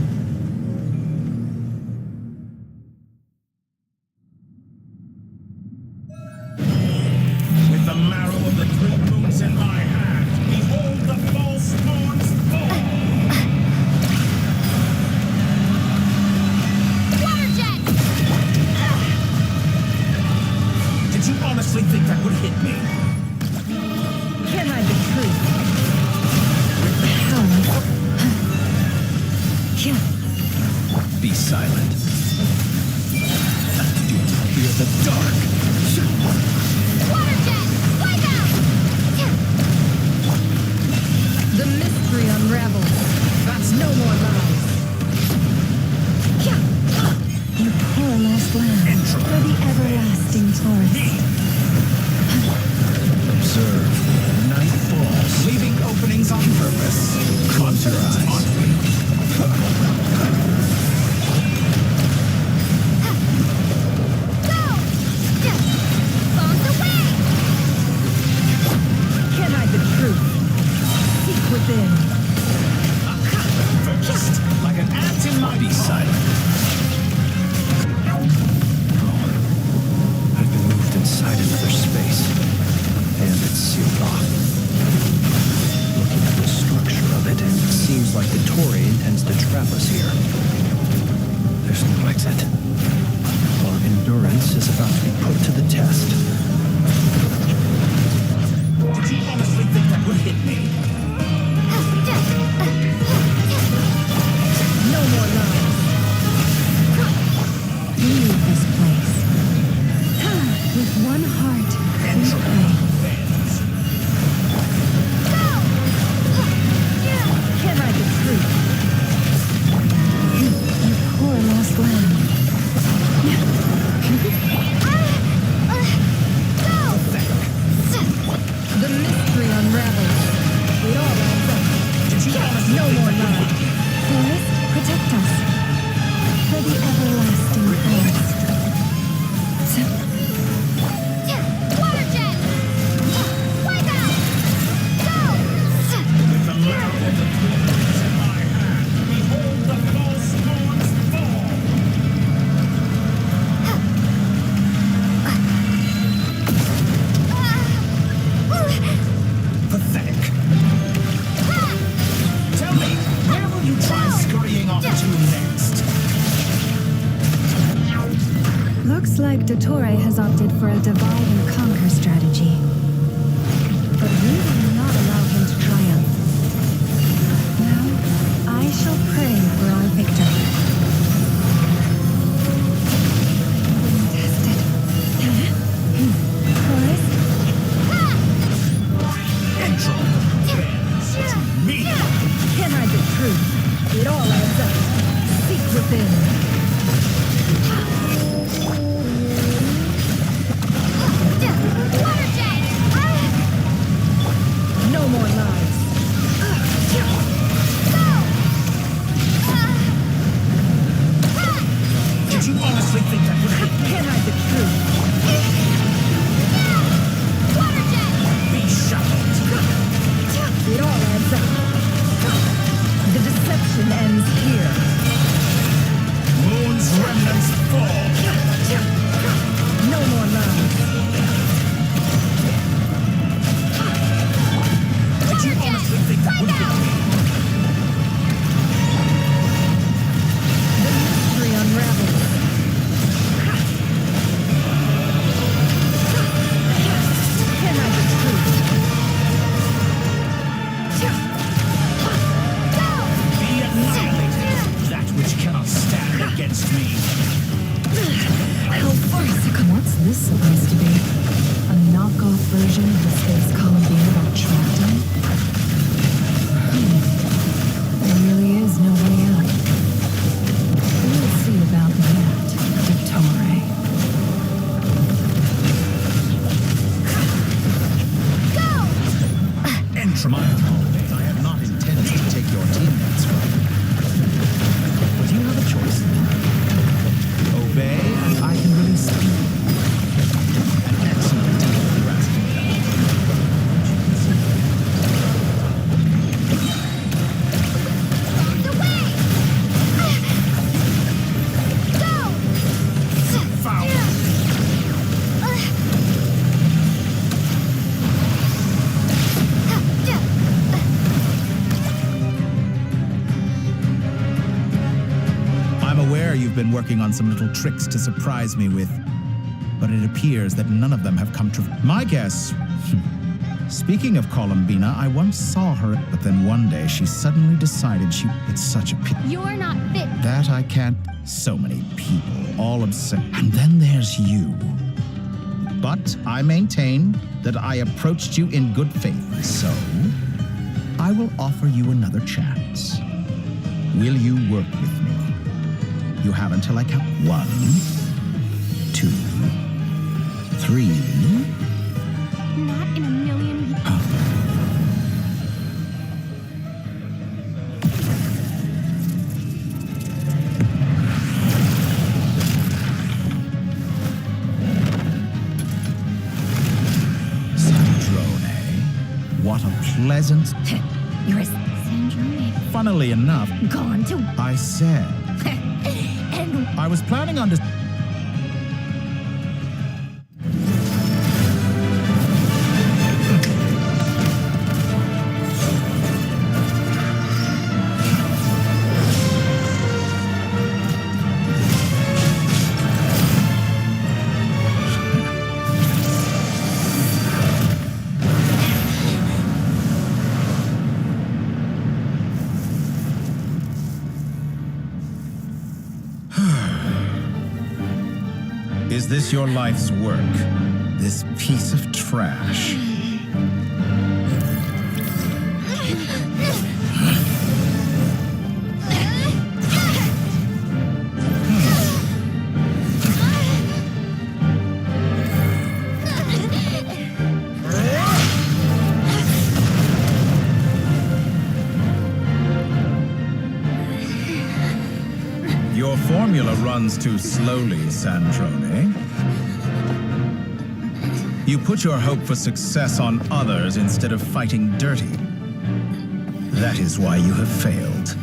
With the marrow of the three moons in my hand, behold the false moon's fall! Water jet! Did you honestly think that would hit me? Can't hide the truth. Be silent. Fear the dark. Water jet! Wipe out! The mystery unravels. That's no more lies. You poor lost lamb for the everlasting forest. Observe. Night falls. Leaving openings on purpose. Close your eyes. Bombs away! Can't hide the truth. Seek within. Focused, like an ant in my Be silent. I've been moved inside another space, and it's sealed off. Looking at the structure of it, it seems like the Tory intends to trap us here. There's no exit. Our endurance is about to be put to the test. Did you honestly think that would hit me? No more lies. Leave this place. With one heart, we pray. Can't hide the truth. You poor lost lamb. The mystery unravels. It all adds up. Did you honestly No think more that would lies. hit me? Forest, protect us. For the everlasting forest. Water jet! Wipe out! Go! With the marrow of the three moons in my hand, behold the false moon's fall! Pathetic. Tell me, where will you try scurrying off to next? Looks like Dottore has opted for a divide and conquer strategy. But we will not allow him to triumph. Now, I shall pray for our victory. Tested. Forest, Intro bends to me. Can't hide the truth. It all adds up. Seek within. Water jet! No more lies. Did you honestly think that would hit me? Can't hide the truth. Water jet! Be shackled. It all adds up. The deception ends here. Moon's remnants fall. No more lies. Did you honestly think that would hit me? The mystery unravels. Can't hide the truth. Be annihilated. That which cannot stand against me. How farcical. What's this supposed to be? A knockoff version of the space Columbia that trapped him? There really is no way out. We'll see about that, Dottore. Enter my home. I have not intended to take your teammates from you. But you have a choice. Obey, and I can release you. An excellent deal, Rascal. been working on some little tricks to surprise me with, but it appears that none of them have come true. My guess... Speaking of Columbina, I once saw her, but then one day she suddenly decided it's such a pity. You're not fit. That I can't... So many people, all obsessed. And then there's you. But I maintain that I approached you in good faith, so I will offer you another chance. Will you work with me? You have until I count 1, 2, 3. Not in a million years. What a pleasant... You're a Sandrone. Funnily enough... Gone to... I said... and... I was planning on... Is this your life's work? This piece of trash? Your formula runs too slowly, Sandrone. You put your hope for success on others instead of fighting dirty. That is why you have failed.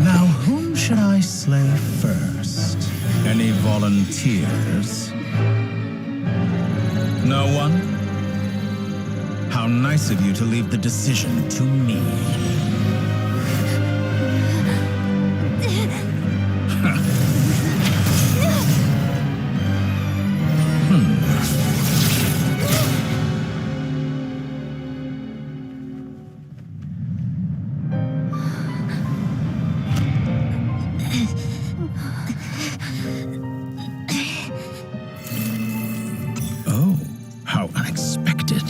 Now, whom should I slay first? Any volunteers? No one? How nice of you to leave the decision to me. Oh, how unexpected.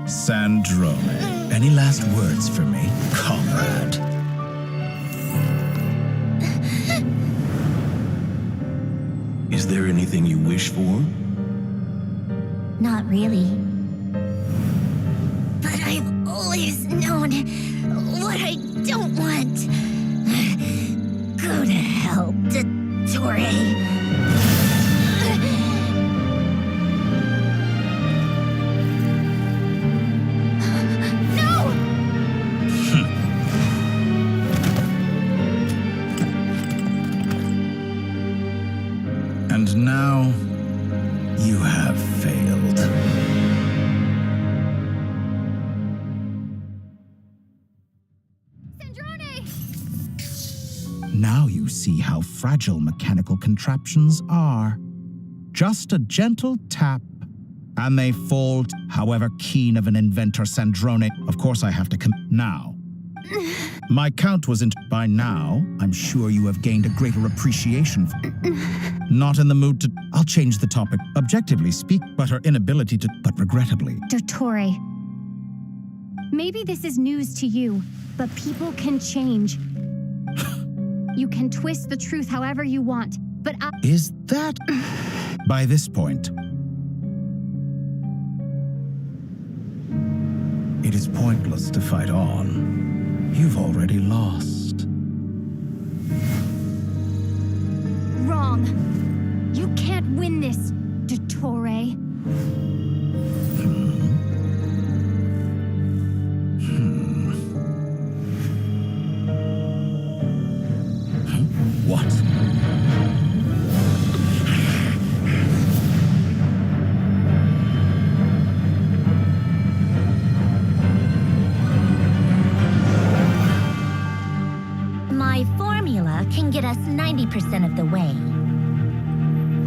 Sandrone, any last words for me, comrade? Is there anything you wish for? Not really. But I've always known what I don't want. Go to hell, Dottore. And now, you have failed. Now you see how fragile mechanical contraptions are. Just a gentle tap, and they fold. However keen of an inventor Sandrone, of course I have to now. My count wasn't by now. I'm sure you have gained a greater appreciation. Not in the mood to... I'll change the topic. Objectively speak, but her inability to... But regrettably... Dottore, maybe this is news to you, but people can change. You can twist the truth however you want, but I... Is that... By this point... It is pointless to fight on. You've already lost. Wrong. You can't win this, Dottore. What?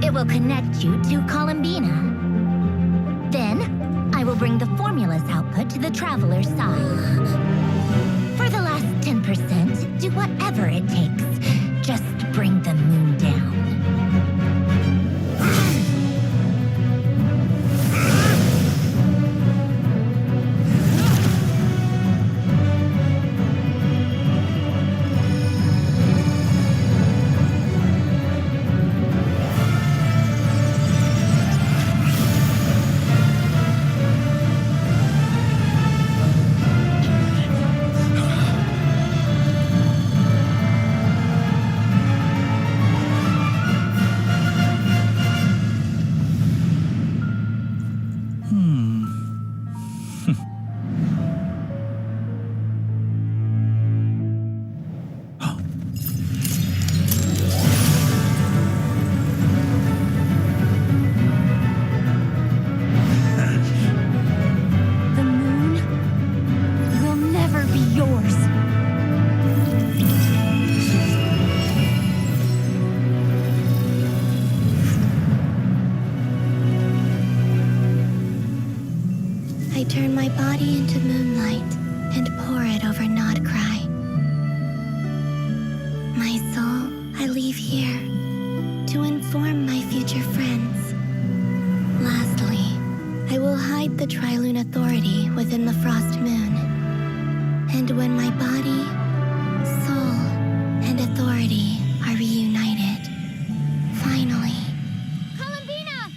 It will connect you to Columbina. Then, I will bring the formula's output to the traveler's side. For the last 10%, do whatever it takes. Just bring the moon down. The moon will never be yours. I turn my body into moonlight and pour it over Nodcry. My soul, I leave here to inform my future friends. Lastly, I will hide the Trilune Authority within the Frost Moon. And when my body, soul, and authority are reunited, finally, Columbina!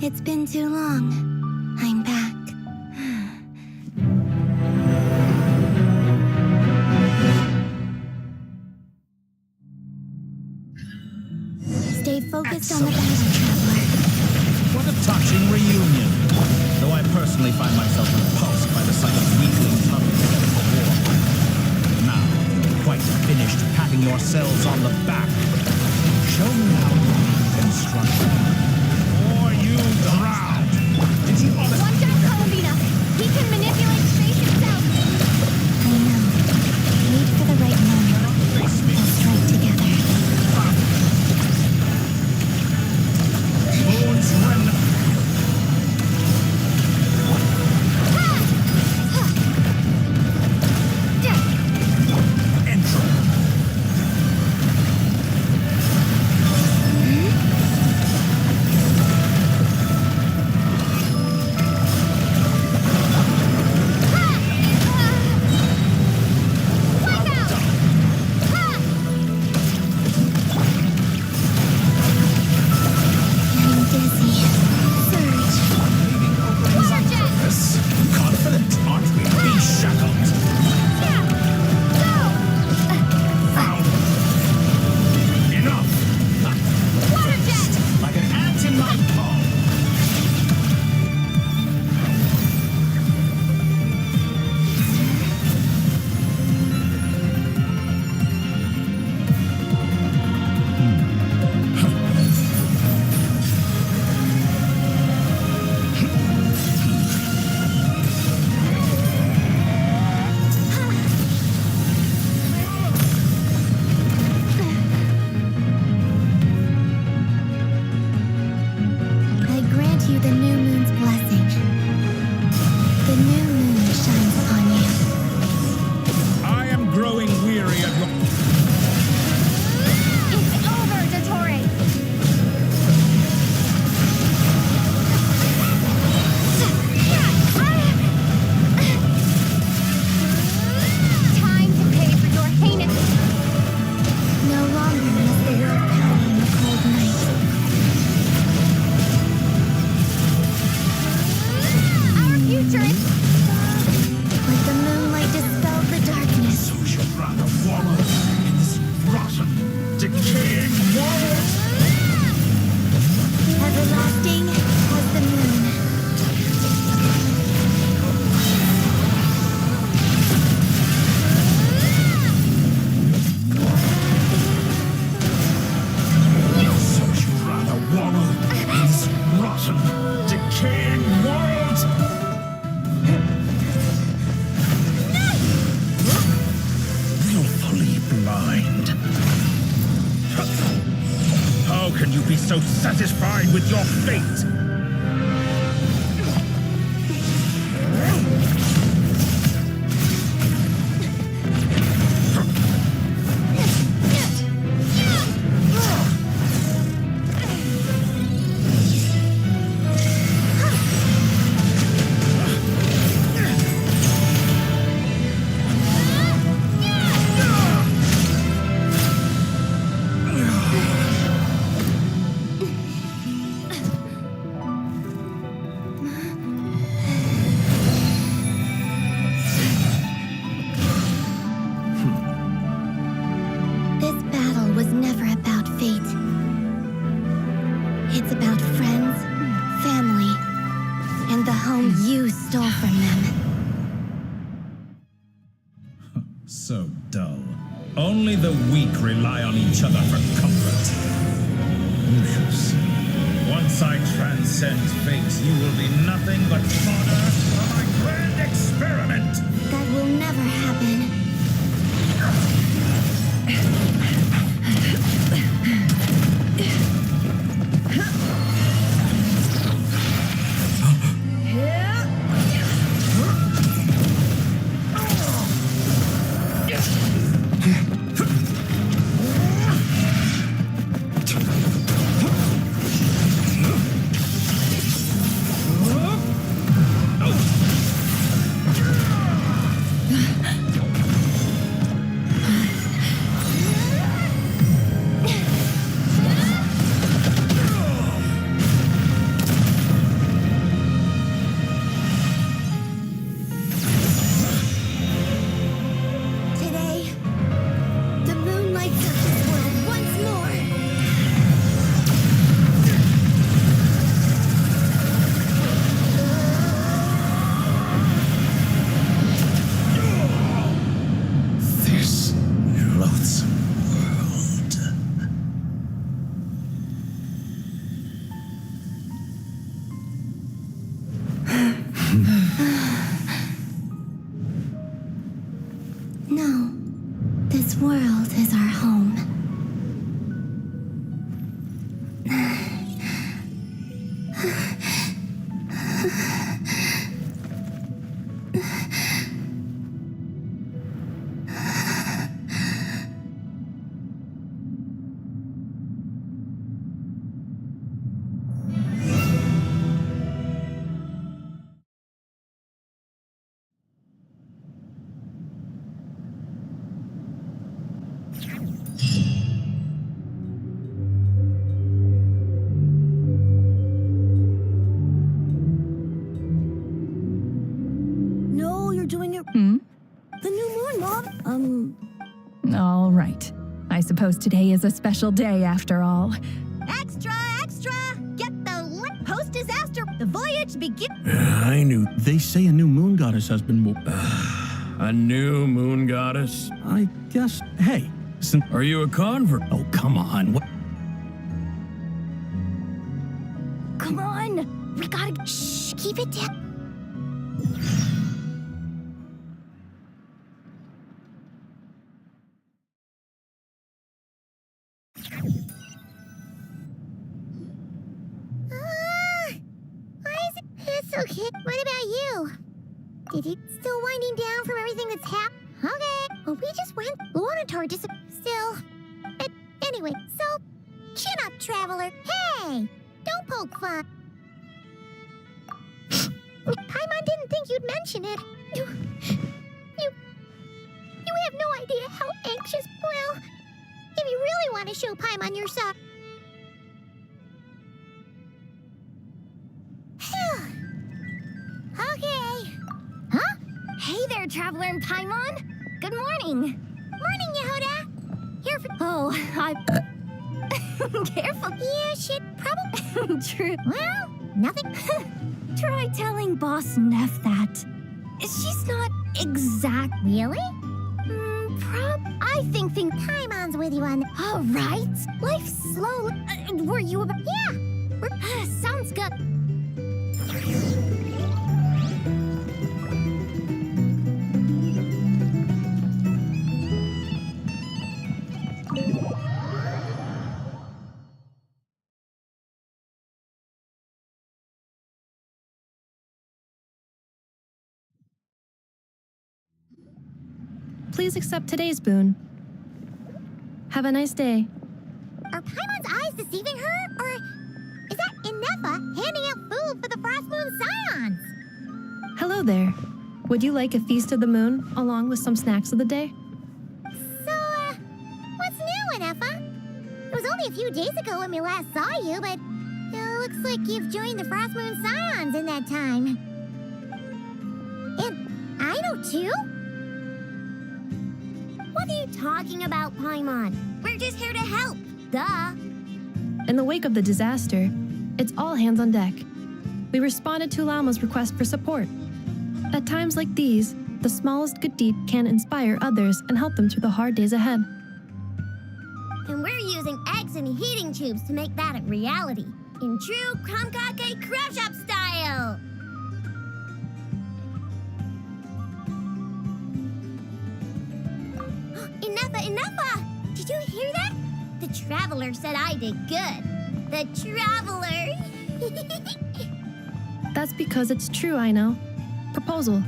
It's been too long. I'm back. Stay focused on the battle, Traveler. What a touching reunion. Though I personally find myself repulsed by the sight of weaklings huddled together for war. Now, you're quite finished patting yourselves on the back. Show me how you can struggle. Or you drown. Did you honestly... Watch out, Columbina! He can manipulate space itself! I know. Wait for the right moment. We'll strike together. Moon's remnant. you be so satisfied with your fate? This battle was never about fate. It's about friends, family, and the home you stole from them. So dull. Only the weak rely on each other for comfort. Lucius, once I transcend fate, you will be nothing but fodder for my grand experiment. That will never happen. Today, the moon lights up this world once more. This loathsome world. No, this world is our home. No, you're doing it. The new moon, Mom. All right. I suppose today is a special day after all. Extra, extra! Get the lip post-disaster. The voyage begins. I knew. They say a new moon goddess has been A new moon goddess? I guess. Hey, Are you a convert? oh, come on. What? Come on! We gotta. Shh! Keep it down. Why is it? It's okay. What about you? Did you still winding down from everything that's happened? Okay. Well, we just went Lornator still. But anyway, so chin up, traveler. Hey! Don't poke fun. Paimon didn't think you'd mention it. You have no idea how anxious. Well, if you really want to show Paimon your side. Okay. Huh? Hey there, traveler and Paimon. Good morning. Morning, Yehuda. Here for. Oh, I. Careful. Yeah, shit, probably. True. Well, nothing. Try telling Boss Neff that. She's not exact. Really? I think Paimon's with you on. All right. Life's slow. Were you about? Yeah. Sounds good. Please accept today's boon. Have a nice day. Are Paimon's eyes deceiving her? Or is that Inefa handing out food for the Frost Moon Scions? Hello there. Would you like a feast of the moon along with some snacks of the day? So, what's new, Inefa? It was only a few days ago when we last saw you, but it looks like you've joined the Frost Moon Scions in that time. And I know too? What are you talking about, Paimon? We're just here to help, duh. In the wake of the disaster, it's all hands on deck. We responded to Lama's request for support. At times like these, the smallest good deed can inspire others and help them through the hard days ahead. And we're using eggs and heating tubes to make that a reality, in true Kromkake Craft Shop style! Inefa! Did you hear that? The Traveler said I did good. The Traveler! That's because it's true, I know. Proposal.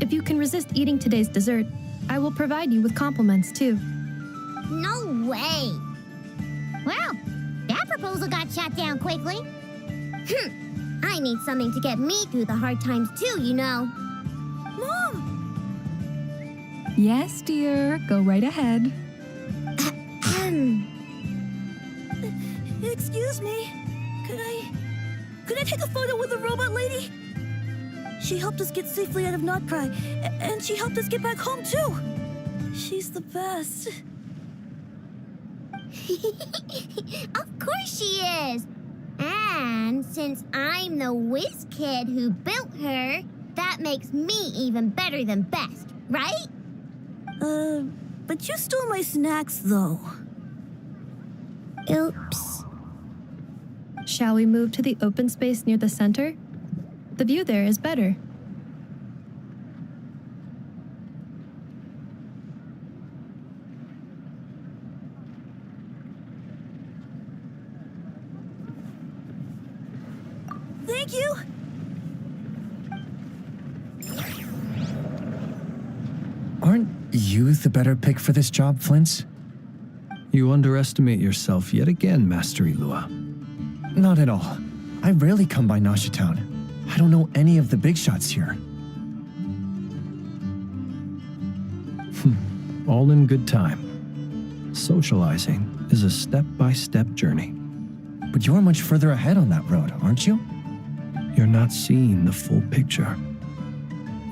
If you can resist eating today's dessert, I will provide you with compliments too. No way! Well, that proposal got shot down quickly. I need something to get me through the hard times too, you know. Mom! Yes, dear. Go right ahead. Excuse me. Could I take a photo with the robot lady? She helped us get safely out of Notcry, and she helped us get back home too. She's the best. Of course she is. And since I'm the whiz kid who built her, that makes me even better than best, right? But you stole my snacks though. Oops. Shall we move to the open space near the center? The view there is better. Thank you! Aren't you the better pick for this job, Flint's? You underestimate yourself yet again, Master Ilua. Not at all. I rarely come by Nasha Town. I don't know any of the big shots here. All in good time. Socializing is a step-by-step journey. But you're much further ahead on that road, aren't you? You're not seeing the full picture.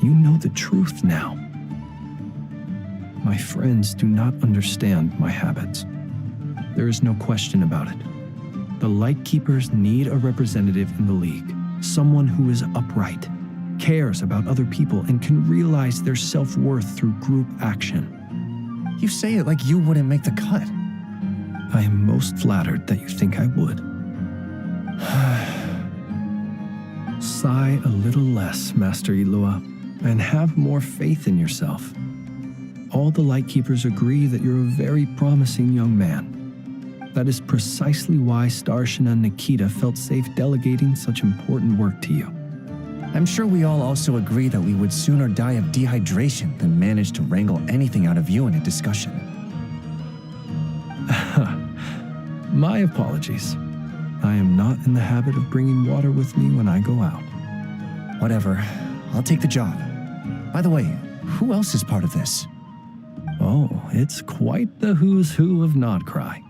You know the truth now. My friends do not understand my habits. There is no question about it. The Lightkeepers need a representative in the League. Someone who is upright, cares about other people, and can realize their self-worth through group action. You say it like you wouldn't make the cut. I am most flattered that you think I would. Sigh a little less, Master Ilua, and have more faith in yourself. All the Lightkeepers agree that you're a very promising young man. That is precisely why Starshina and Nikita felt safe delegating such important work to you. I'm sure we all also agree that we would sooner die of dehydration than manage to wrangle anything out of you in a discussion. My apologies. I am not in the habit of bringing water with me when I go out. Whatever. I'll take the job. By the way, who else is part of this? Oh, it's quite the who's who of Nodcry.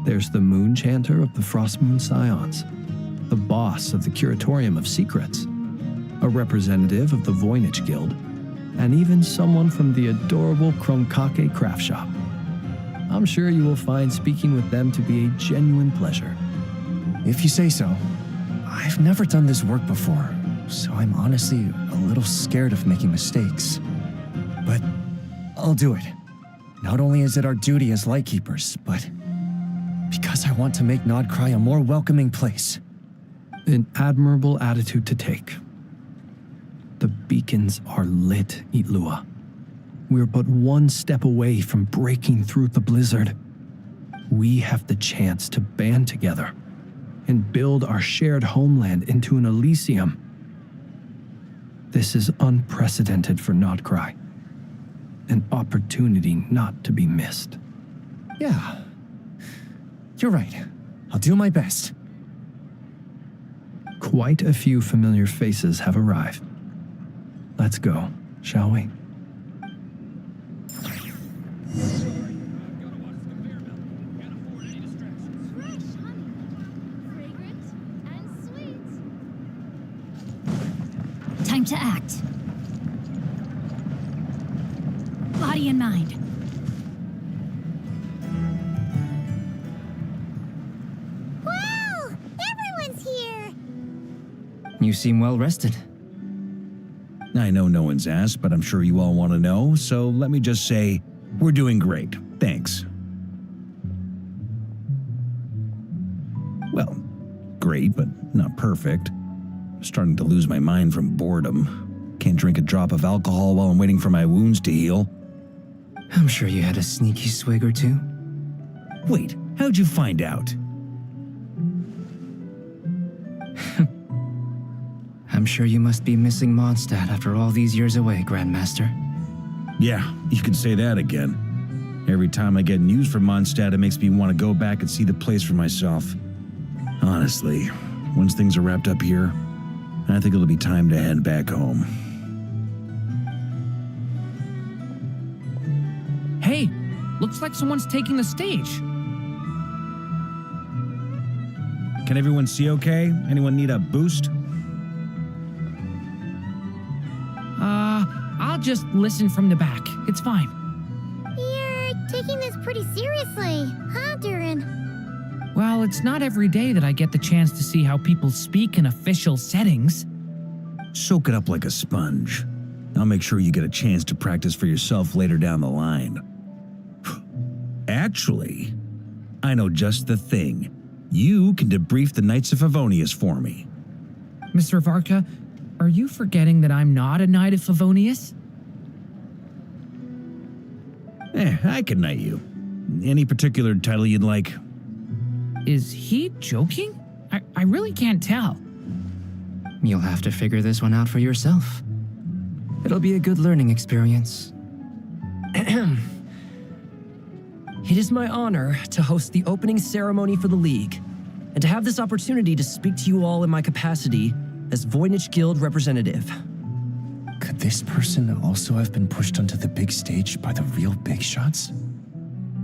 There's the Moon Chanter of the Frost Moon Scions, the boss of the Curatorium of Secrets, a representative of the Voynich Guild, and even someone from the adorable Kromkake Craft Shop. I'm sure you will find speaking with them to be a genuine pleasure. If you say so. I've never done this work before, so I'm honestly a little scared of making mistakes. But I'll do it. Not only is it our duty as Lightkeepers, but because I want to make Nodcry a more welcoming place. An admirable attitude to take. The beacons are lit, Ilua. We're but one step away from breaking through the blizzard. We have the chance to band together and build our shared homeland into an Elysium. This is unprecedented for Nodcry. An opportunity not to be missed. Yeah. You're right. I'll do my best. Quite a few familiar faces have arrived. Let's go, shall we? Time to act. Body in mind. Wow! Everyone's here! You seem well rested. I know no one's asked, but I'm sure you all want to know, so let me just say, we're doing great. Thanks. Well, great, but not perfect. I'm starting to lose my mind from boredom. Can't drink a drop of alcohol while I'm waiting for my wounds to heal. I'm sure you had a sneaky swig or two. Wait, how'd you find out? I'm sure you must be missing Mondstadt after all these years away, Grandmaster. Yeah, you can say that again. Every time I get news from Mondstadt, it makes me want to go back and see the place for myself. Honestly, once things are wrapped up here, I think it'll be time to head back home. Hey, looks like someone's taking the stage. Can everyone see okay? Anyone need a boost? I'll just listen from the back. It's fine. You're taking this pretty seriously, huh, Durin? Well, it's not every day that I get the chance to see how people speak in official settings. Soak it up like a sponge. I'll make sure you get a chance to practice for yourself later down the line. Actually, I know just the thing. You can debrief the Knights of Favonius for me. Mr. Varka, are you forgetting that I'm not a Knight of Favonius? I can knight you. Any particular title you'd like? Is he joking? I really can't tell. You'll have to figure this one out for yourself. It'll be a good learning experience. It is my honor to host the opening ceremony for the League, and to have this opportunity to speak to you all in my capacity as Voynich Guild representative. Could this person also have been pushed onto the big stage by the real big shots?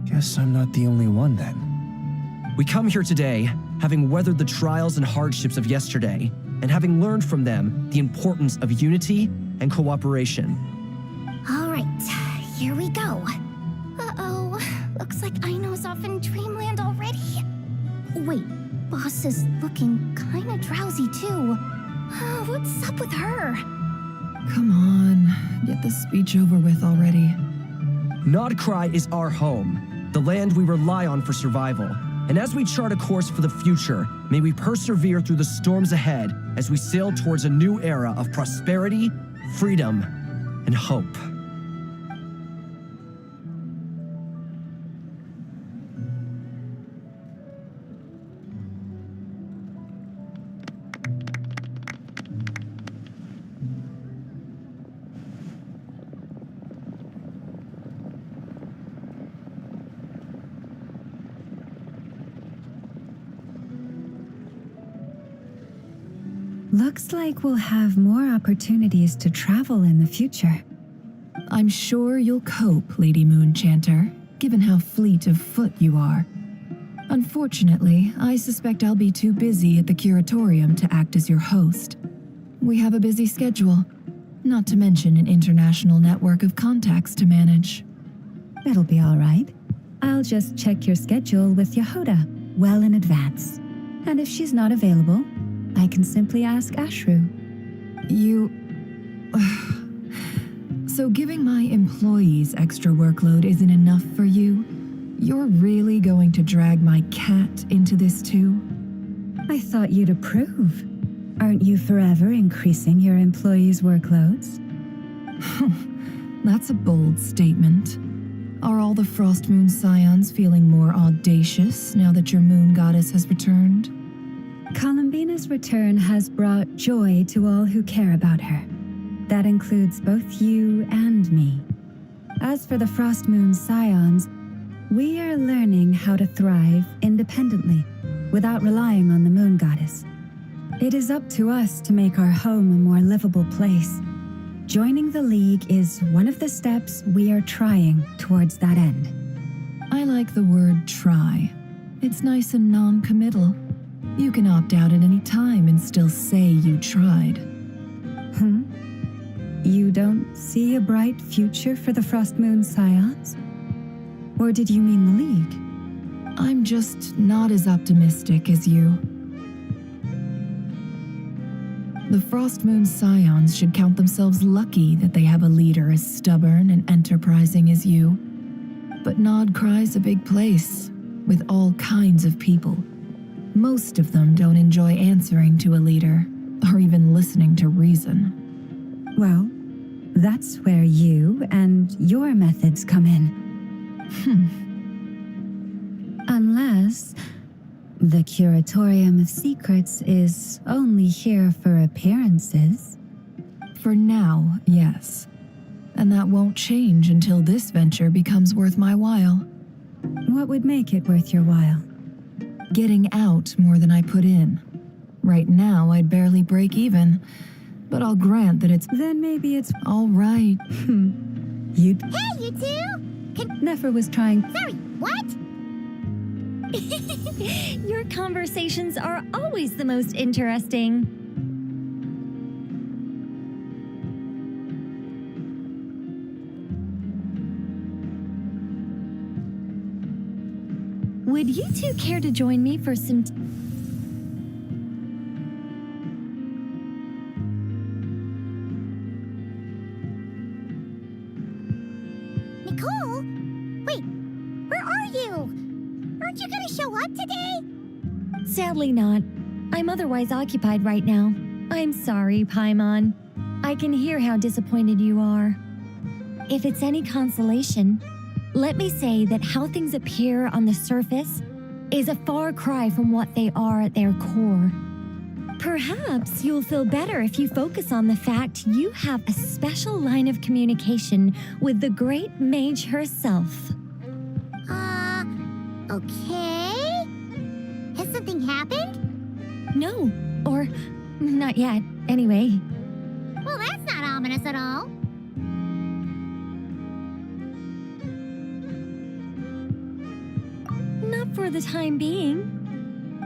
Guess I'm not the only one then. We come here today, having weathered the trials and hardships of yesterday, and having learned from them the importance of unity and cooperation. All right, here we go. Uh-oh, looks like Aino's off in dreamland already. Wait, Boss is looking kinda drowsy too. What's up with her? Come on, get this speech over with already. Nodcry is our home, the land we rely on for survival. And as we chart a course for the future, may we persevere through the storms ahead as we sail towards a new era of prosperity, freedom, and hope. Looks like we'll have more opportunities to travel in the future. I'm sure you'll cope, Lady Moonchanter, given how fleet of foot you are. Unfortunately, I suspect I'll be too busy at the curatorium to act as your host. We have a busy schedule, not to mention an international network of contacts to manage. It'll be all right. I'll just check your schedule with Yehuda well in advance. And if she's not available, I can simply ask Ashru. So giving my employees extra workload isn't enough for you? You're really going to drag my cat into this too? I thought you'd approve. Aren't you forever increasing your employees' workloads? That's a bold statement. Are all the Frostmoon Scions feeling more audacious now that your moon goddess has returned? Columbina's return has brought joy to all who care about her. That includes both you and me. As for the Frost Moon Scions, we are learning how to thrive independently, without relying on the Moon Goddess. It is up to us to make our home a more livable place. Joining the League is one of the steps we are trying towards that end. I like the word try. It's nice and non-committal. You can opt out at any time and still say you tried. You don't see a bright future for the Frost Moon Scions? Or did you mean the League? I'm just not as optimistic as you. The Frost Moon Scions should count themselves lucky that they have a leader as stubborn and enterprising as you. But Nodcry's a big place, with all kinds of people. Most of them don't enjoy answering to a leader, or even listening to reason. Well, that's where you and your methods come in. Unless the Curatorium of Secrets is only here for appearances. For now, yes. And that won't change until this venture becomes worth my while. What would make it worth your while? Getting out more than I put in. Right now, I'd barely break even. But I'll grant that it's... Then maybe it's... All right. You'd... Hey, you two! Nefer was trying... Sorry, what? Your conversations are always the most interesting. Would you two care to join me for some... Nicole? Wait, where are you? Aren't you gonna show up today? Sadly not. I'm otherwise occupied right now. I'm sorry, Paimon. I can hear how disappointed you are. If it's any consolation, let me say that how things appear on the surface is a far cry from what they are at their core. Perhaps you'll feel better if you focus on the fact you have a special line of communication with the great mage herself. Okay? Has something happened? No, or not yet, anyway. Well, that's not ominous at all. Not for the time being.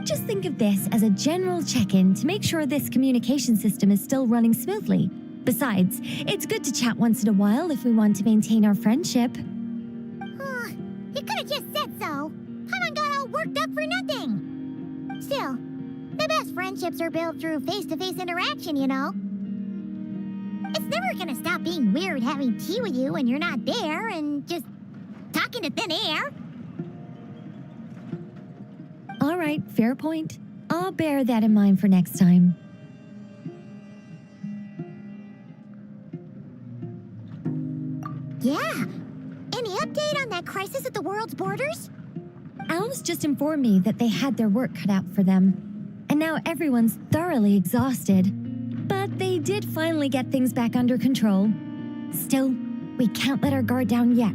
Just think of this as a general check-in to make sure this communication system is still running smoothly. Besides, it's good to chat once in a while if we want to maintain our friendship. You could have just said so. Paimon got all worked up for nothing. Still, the best friendships are built through face-to-face interaction, you know. It's never gonna stop being weird having tea with you when you're not there and just talking to thin air. All right, fair point. I'll bear that in mind for next time. Yeah. Any update on that crisis at the world's borders? Alice just informed me that they had their work cut out for them. And now everyone's thoroughly exhausted. But they did finally get things back under control. Still, we can't let our guard down yet.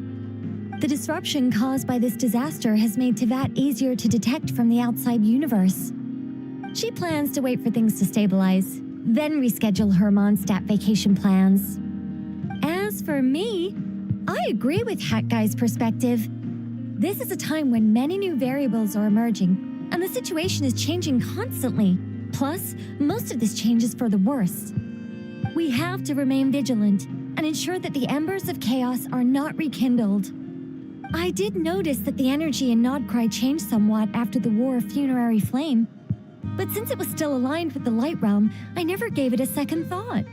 The disruption caused by this disaster has made Tevat easier to detect from the outside universe. She plans to wait for things to stabilize, then reschedule her Mondstadt vacation plans. As for me, I agree with Hat Guy's perspective. This is a time when many new variables are emerging, and the situation is changing constantly. Plus, most of this change is for the worse. We have to remain vigilant and ensure that the embers of chaos are not rekindled. I did notice that the energy in Nodcry changed somewhat after the War of Funerary Flame, but since it was still aligned with the Light Realm, I never gave it a second thought.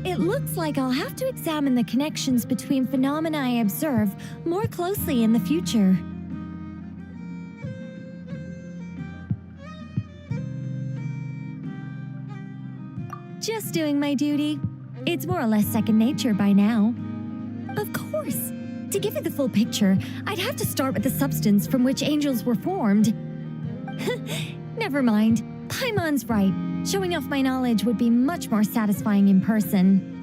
It looks like I'll have to examine the connections between phenomena I observe more closely in the future. Just doing my duty. It's more or less second nature by now. Of course. To give you the full picture, I'd have to start with the substance from which angels were formed. Never mind. Paimon's right. Showing off my knowledge would be much more satisfying in person.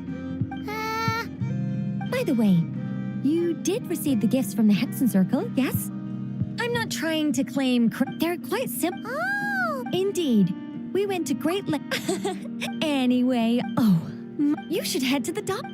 By By the way, you did receive the gifts from the Hexen Circle, yes? I'm not trying to claim they're quite simple. Oh! Indeed. We went to great Anyway, you should head to the dock.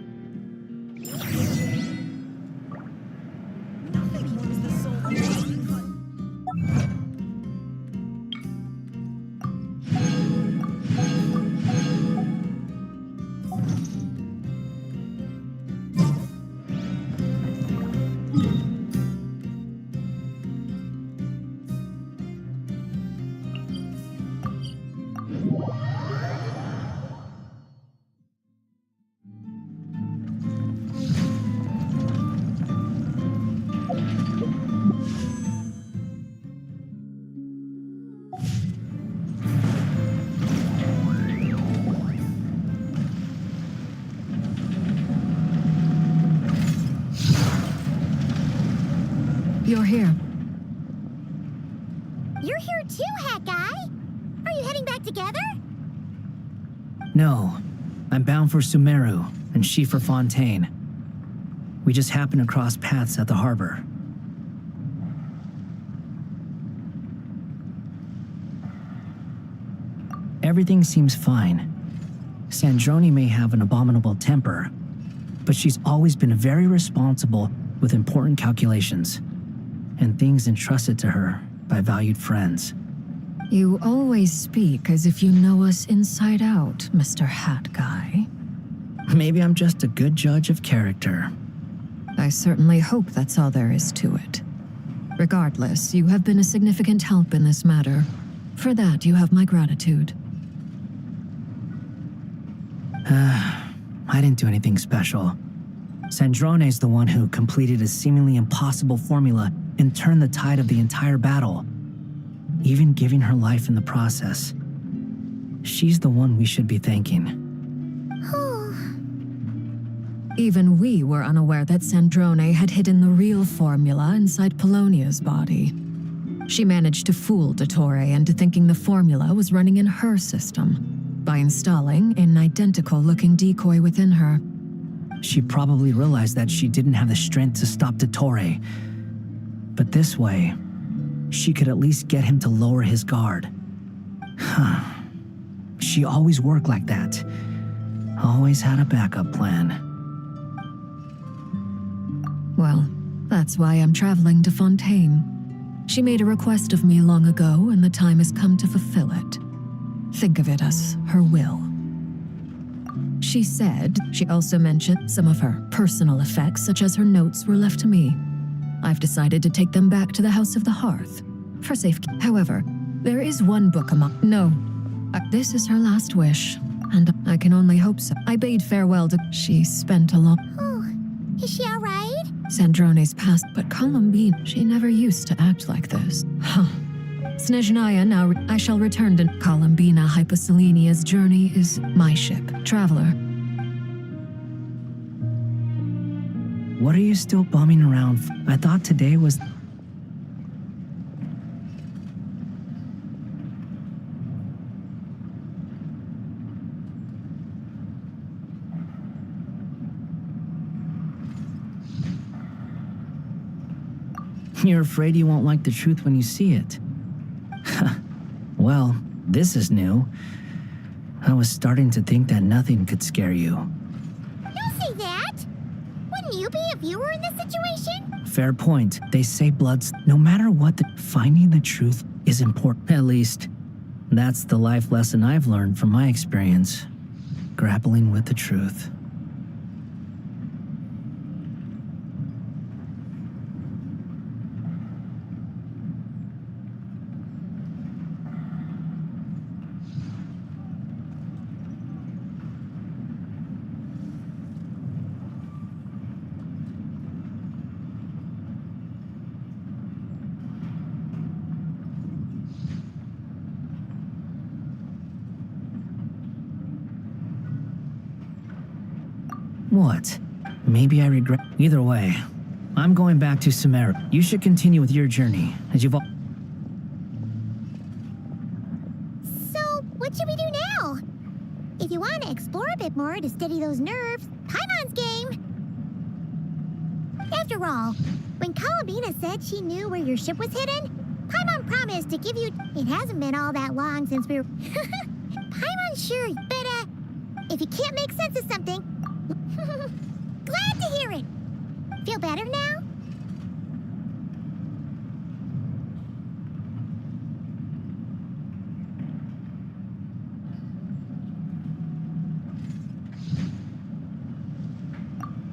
You're here. You're here too, Hat Guy. Are you heading back together? No, I'm bound for Sumeru, and she for Fontaine. We just happened to cross paths at the harbor. Everything seems fine. Sandrone may have an abominable temper, but she's always been very responsible with important calculations and things entrusted to her by valued friends. You always speak as if you know us inside out, Mr. Hat Guy. Maybe I'm just a good judge of character. I certainly hope that's all there is to it. Regardless, you have been a significant help in this matter. For that, you have my gratitude. I didn't do anything special. Sandrone's the one who completed a seemingly impossible formula and turned the tide of the entire battle, even giving her life in the process. She's the one we should be thanking. Even we were unaware that Sandrone had hidden the real formula inside Polonia's body. She managed to fool Dottore into thinking the formula was running in her system by installing an identical-looking decoy within her. She probably realized that she didn't have the strength to stop Dottore. But this way, she could at least get him to lower his guard. She always worked like that. Always had a backup plan. Well, that's why I'm traveling to Fontaine. She made a request of me long ago, and the time has come to fulfill it. Think of it as her will. She said she also mentioned some of her personal effects, such as her notes, were left to me. I've decided to take them back to the House of the Hearth for safekeeping. However, there is one book among... No, this is her last wish, and I can only hope so. I bade farewell to... She spent a long... Oh, is she all right? Sandrone's past, but Columbine, she never used to act like this. Huh. Snezhnaya now... I shall return to Columbina. Hyposelenia's journey is my ship. Traveler. What are you still bumming around for? I thought today was... You're afraid you won't like the truth when you see it. Well, this is new. I was starting to think that nothing could scare you. Don't say that! Wouldn't you be if you were in this situation? Fair point. They say bloods, no matter what, finding the truth is important. At least, that's the life lesson I've learned from my experience. Grappling with the truth. What? Maybe I regret... Either way, I'm going back to Sumeru. You should continue with your journey, as you've... So, what should we do now? If you want to explore a bit more to steady those nerves, Paimon's game. After all, when Columbina said she knew where your ship was hidden, Paimon promised to give you... It hasn't been all that long since we were... Paimon's sure, but, if you can't make sense of something... Glad to hear it! Feel better now?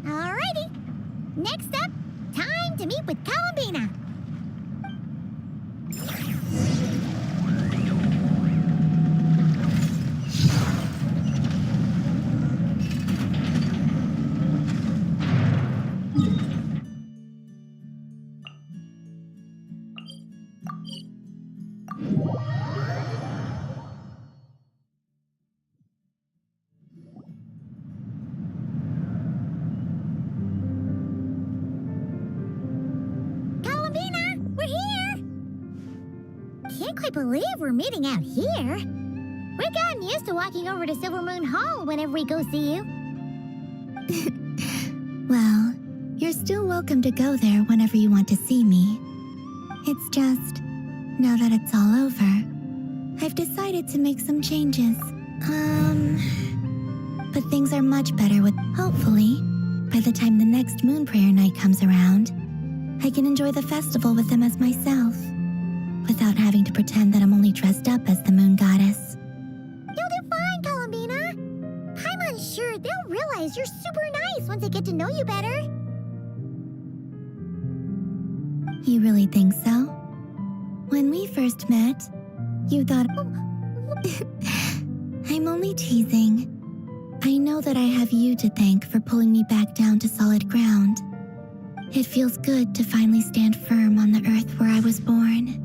Alrighty. Next up, time to meet with Columbina. Can't quite believe we're meeting out here. We've gotten used to walking over to Silver Moon Hall whenever we go see you. Well, you're still welcome to go there whenever you want to see me. It's just, now that it's all over, I've decided to make some changes. But things are much better with, hopefully, by the time the next Moon Prayer night comes around, I can enjoy the festival with them as myself, without having to pretend that I'm only dressed up as the Moon Goddess. You'll do fine, Columbina. Paimon's sure they'll realize you're super nice once they get to know you better. You really think so? When we first met, you thought... I'm only teasing. I know that I have you to thank for pulling me back down to solid ground. It feels good to finally stand firm on the earth where I was born.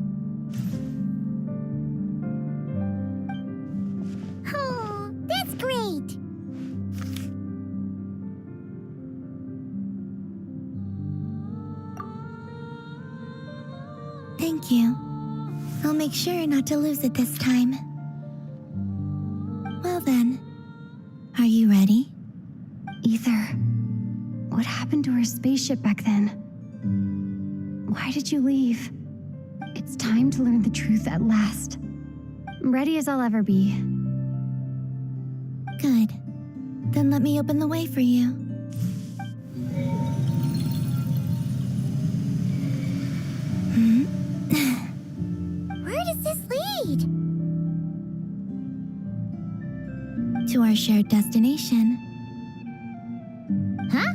Oh, that's great. Thank you. I'll make sure not to lose it this time. Well then, are you ready? Ether, what happened to our spaceship back then? Why did you leave? It's time to learn the truth at last. I'm ready as I'll ever be. Good. Then let me open the way for you. Where does this lead? To our shared destination. Huh?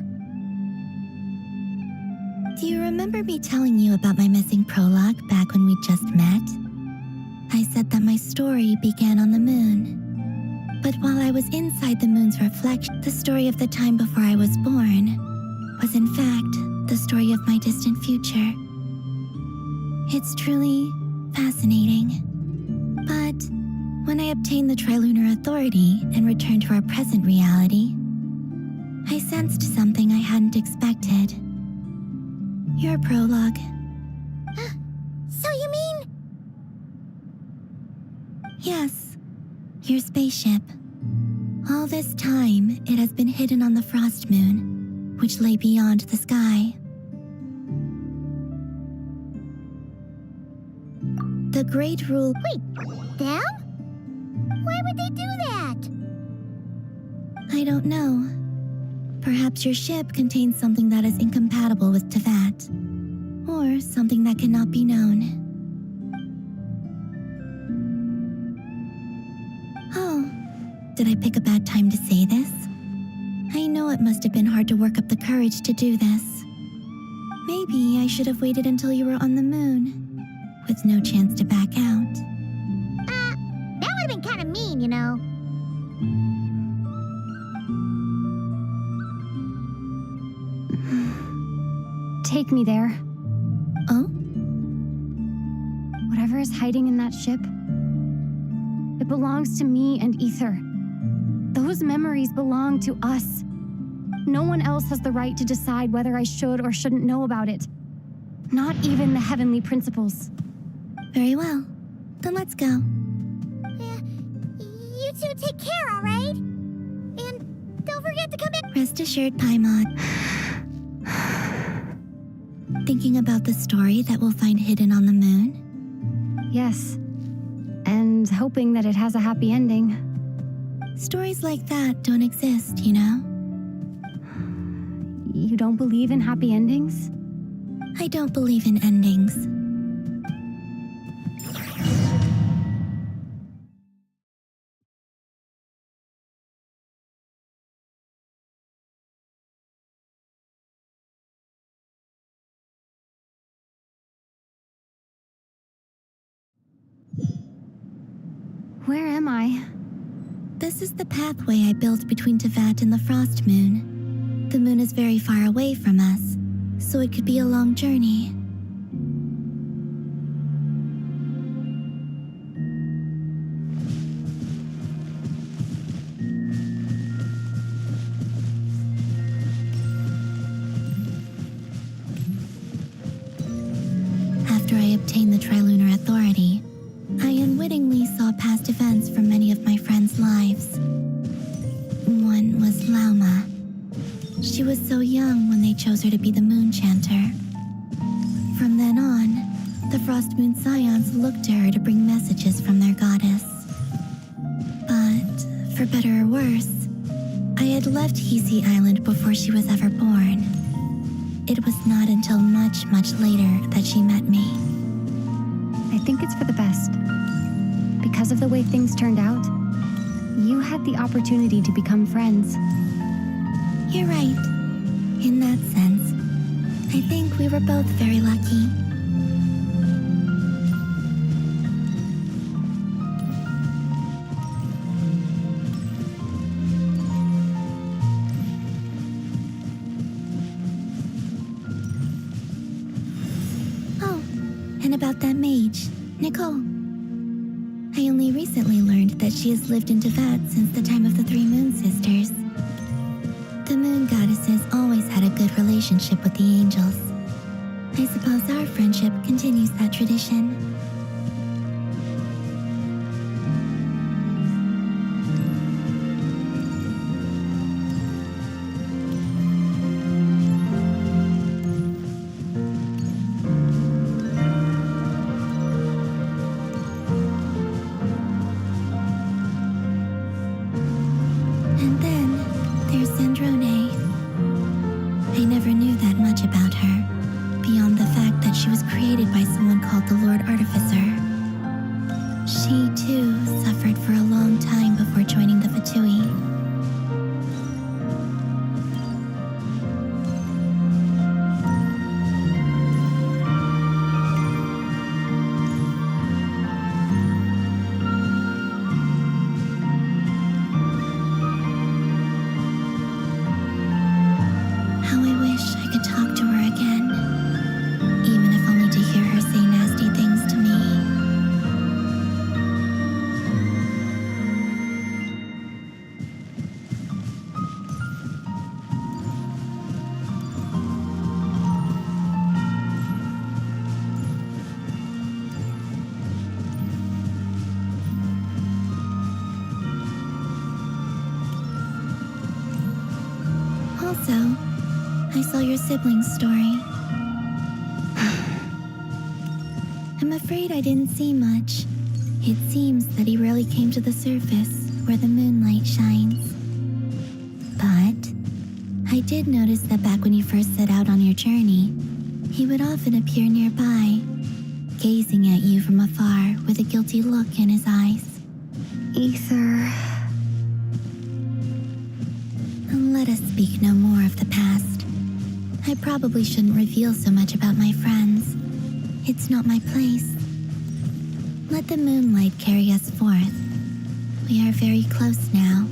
Do you remember me telling you about my missing prologue back when we just met? I said that my story began on the moon. But while I was inside the moon's reflection, the story of the time before I was born was in fact the story of my distant future. It's truly fascinating. But when I obtained the Trilunar Authority and returned to our present reality, I sensed something I hadn't expected. Your prologue. So you mean... Yes, your spaceship. All this time, it has been hidden on the frost moon, which lay beyond the sky. The Great Rule... Wait, them? Why would they do that? I don't know. Perhaps your ship contains something that is incompatible with Tevat, or something that cannot be known. Oh, did I pick a bad time to say this? I know it must have been hard to work up the courage to do this. Maybe I should have waited until you were on the moon, with no chance to back out. That would have been kind of mean, you know. Take me there. Oh? Whatever is hiding in that ship, it belongs to me and Ether. Those memories belong to us. No one else has the right to decide whether I should or shouldn't know about it. Not even the heavenly principles. Very well. Then let's go. You two take care, all right? And don't forget to come in. Rest assured, Paimon. Thinking about the story that we'll find hidden on the moon? Yes. And hoping that it has a happy ending. Stories like that don't exist, you know? You don't believe in happy endings? I don't believe in endings. Where am I? This is the pathway I built between Tevat and the Frost Moon. The moon is very far away from us, so it could be a long journey. After I obtained the Trilunar Authority, I unwittingly saw past events from many of my friends' lives. One was Lauma. She was so young when they chose her to be the Moon Chanter. From then on, the Frost Moon Scions looked to her to bring messages from their goddess. But, for better or worse, I had left Hisi Island before she was ever born. It was not until much, much later that she met me. I think it's for the best. Because of the way things turned out, you had the opportunity to become friends. You're right. In that sense, I think we were both very lucky. Oh, and about that mage, Nicole. I only recently learned that she has lived in Tevat since the time of the Three Moon Sisters. The moon goddesses always had a good relationship with the angels. I suppose our friendship continues that tradition. And then there's Sandrone. I never knew that much about her, beyond the fact that she was created by someone called the Lord Artificer. She, too, suffered for a long time before joining the Fatui. How I wish I could talk to her again, even if only to hear her say nasty things to me. Also, I saw your sibling's story. I'm afraid I didn't see much. It seems that he rarely came to the surface where the moonlight shines. But I did notice that back when you first set out on your journey, he would often appear nearby, gazing at you from afar with a guilty look in his eyes. Ether. Let us speak no more of the past. I probably shouldn't reveal so much about my friends. It's not my place. Let the moonlight carry us forth. We are very close now.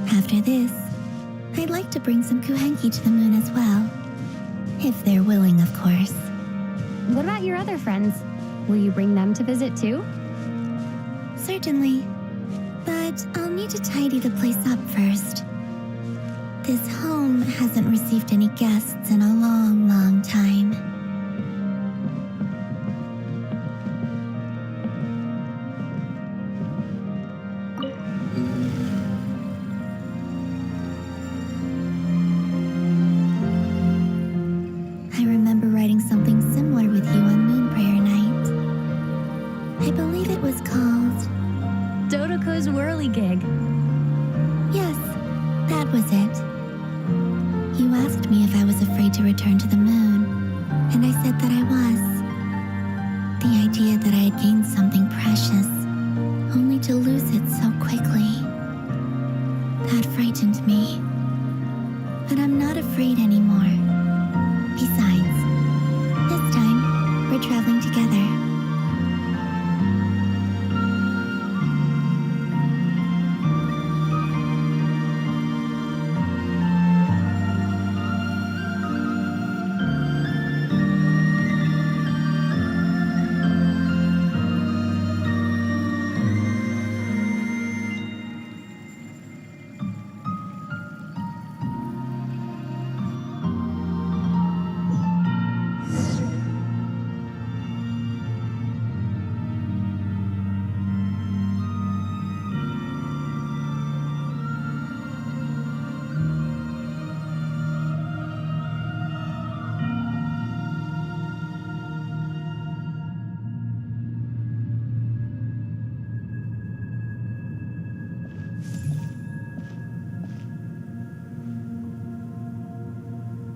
After this, I'd like to bring some Kuhenki to the moon as well. If they're willing, of course. What about your other friends? Will you bring them to visit too? Certainly. But But I'll need to tidy the place up first. This home hasn't received any guests in a long, long time. I remember writing something similar with you on Moon Prayer Night. I believe it was called Dodoko's whirligig. Yes, that was it. You asked me if I was afraid to return to the moon, and I said that I was. The idea that I had gained something precious, only to lose it so quickly, that frightened me. But I'm not afraid anymore. Besides, this time, we're traveling together.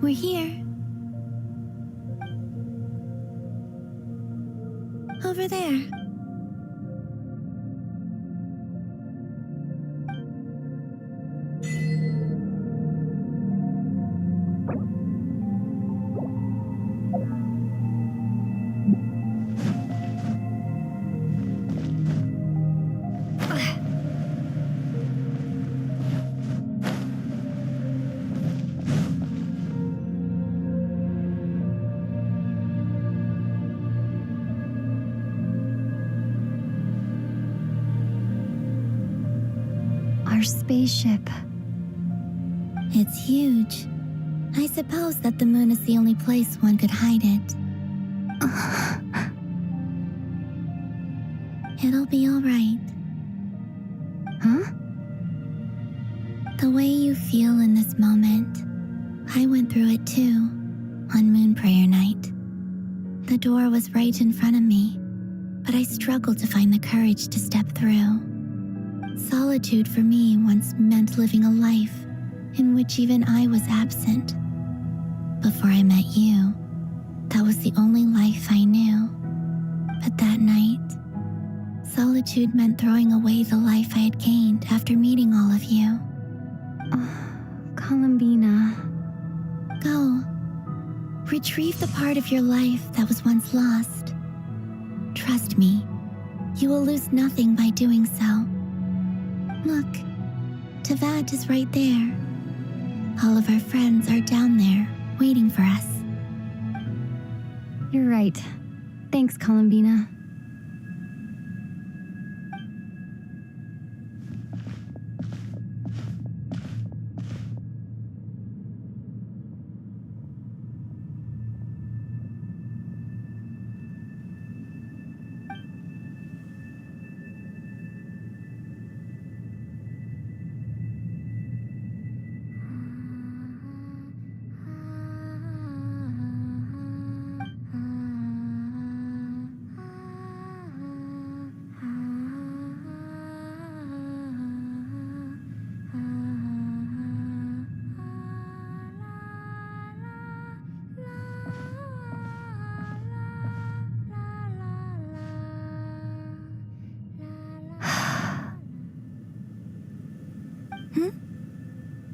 We're here. Over there. Our spaceship. It's huge. I suppose that the moon is the only place one could hide it. It'll be all right. Huh? The way you feel in this moment, I went through it too, on Moon Prayer Night. The door was right in front of me, but I struggled to find the courage to step through. Solitude for me once meant living a life in which even I was absent. Before I met you, that was the only life I knew. But that night, solitude meant throwing away the life I had gained after meeting all of you. Columbina. Go. Retrieve the part of your life that was once lost. Trust me, you will lose nothing by doing so. Look, Tavad is right there. All of our friends are down there, waiting for us. You're right. Thanks, Columbina.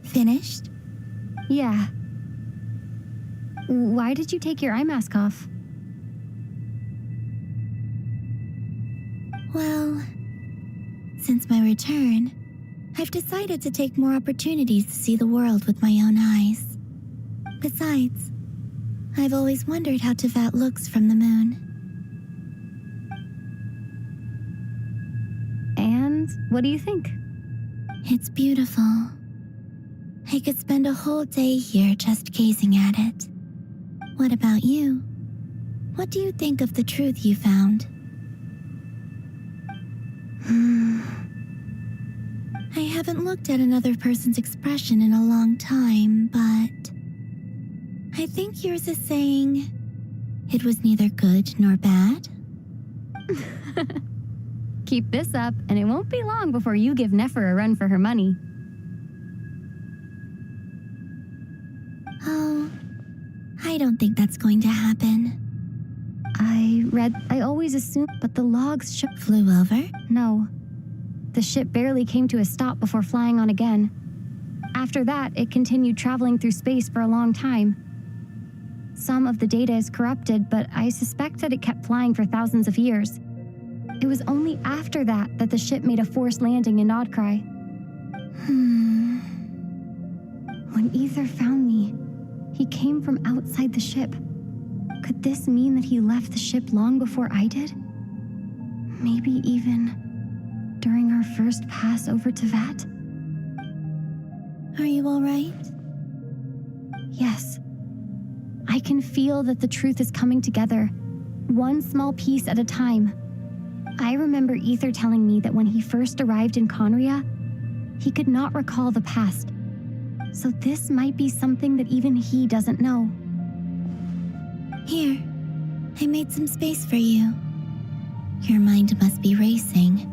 Finished? Yeah. Why did you take your eye mask off? Well, since my return, I've decided to take more opportunities to see the world with my own eyes. Besides, I've always wondered how Teyvat looks from the moon. And what do you think? It's beautiful. I could spend a whole day here just gazing at it. What about you? What do you think of the truth you found? I haven't looked at another person's expression in a long time, but I think yours is saying it was neither good nor bad. Keep this up, and it won't be long before you give Nefer a run for her money. Oh, I don't think that's going to happen. I always assumed, but the logs flew over? No. The ship barely came to a stop before flying on again. After that, it continued traveling through space for a long time. Some of the data is corrupted, but I suspect that it kept flying for thousands of years. It was only after that that the ship made a forced landing in Nodcry. When Ether found me, he came from outside the ship. Could this mean that he left the ship long before I did? Maybe even during our first pass over Tevat? Are you all right? Yes. I can feel that the truth is coming together, one small piece at a time. I remember Ether telling me that when he first arrived in Conria, he could not recall the past. So this might be something that even he doesn't know. Here, I made some space for you. Your mind must be racing,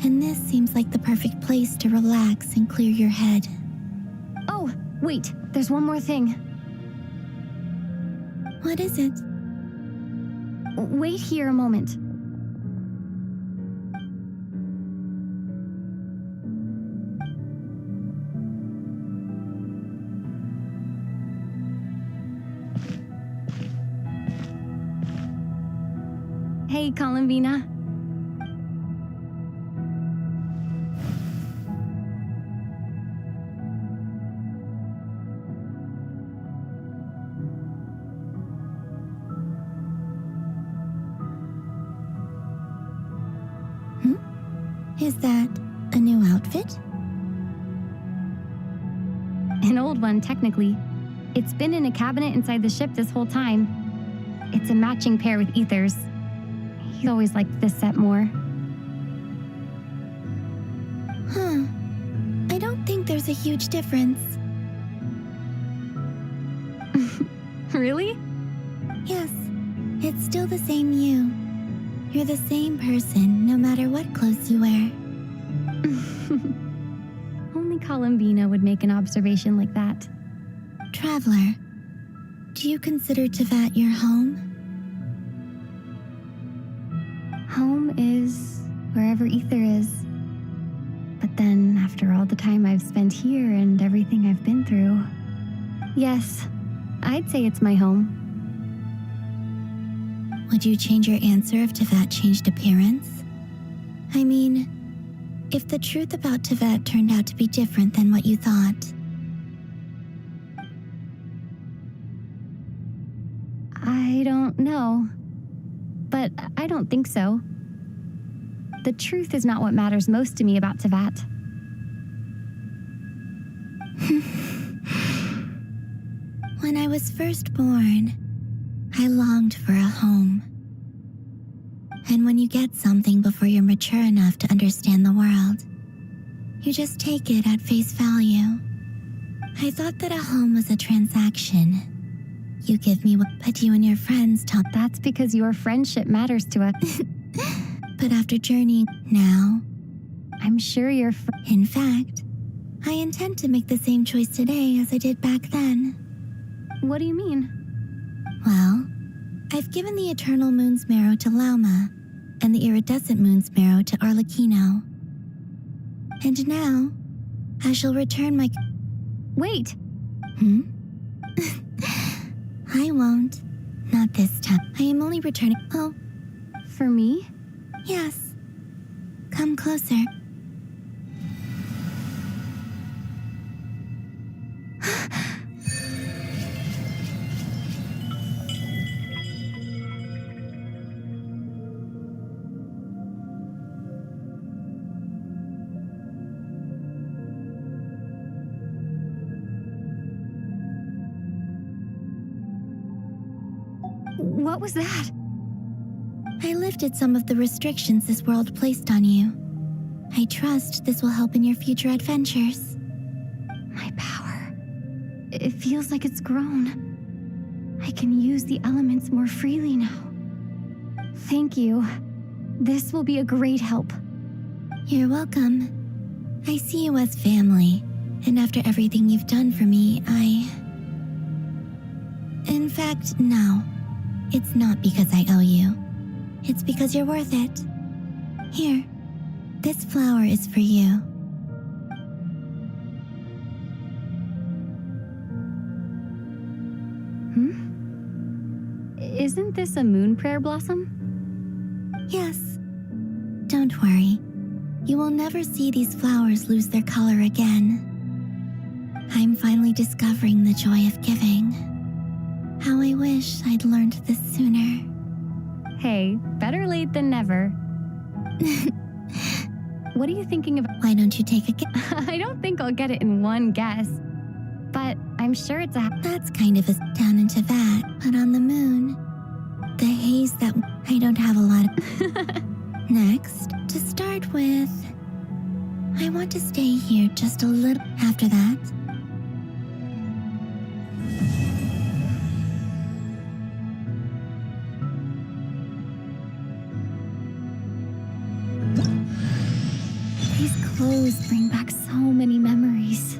and this seems like the perfect place to relax and clear your head. Oh, wait, there's one more thing. What is it? Wait here a moment. Hey, Columbina. Is that a new outfit? An old one, technically. It's been in a cabinet inside the ship this whole time. It's a matching pair with Ether's. He always liked this set more. I don't think there's a huge difference. Really? Yes, it's still the same you. You're the same person, no matter what clothes you wear. Only Columbina would make an observation like that. Traveler, do you consider Tevat your home? Home is wherever Ether is. But then, after all the time I've spent here and everything I've been through, yes, I'd say it's my home. Would you change your answer if Tevat changed appearance? I mean, if the truth about Tevat turned out to be different than what you thought. I don't know. But I don't think so. The truth is not what matters most to me about Tevat. When I was first born, I longed for a home. And when you get something before you're mature enough to understand the world, you just take it at face value. I thought that a home was a transaction. You give me what, but you and your friends talk. That's because your friendship matters to us. But after journeying now, I'm sure you're. In fact, I intend to make the same choice today as I did back then. What do you mean? Well, I've given the Eternal Moon's Marrow to Lauma, and the Iridescent Moon's Marrow to Arlecchino. And now, I shall return my... Wait! I won't. Not this time. I am only returning... Oh. For me? Yes. Come closer. What was that? I lifted some of the restrictions this world placed on you. I trust this will help in your future adventures. My power. It feels like it's grown. I can use the elements more freely now. Thank you. This will be a great help. You're welcome. I see you as family, and after everything you've done for me, In fact, no. It's not because I owe you. It's because you're worth it. Here, this flower is for you. Isn't this a moon prayer blossom? Yes. Don't worry. You will never see these flowers lose their color again. I'm finally discovering the joy of giving. How I wish I'd learned this sooner. Hey, better late than never. What are you thinking of? Why don't you take a guess? I don't think I'll get it in one guess. But I'm sure it's a... That's kind of a down into that. But on the moon, the haze that... I don't have a lot of... Next, to start with, I want to stay here just a little. After that, these clothes bring back so many memories.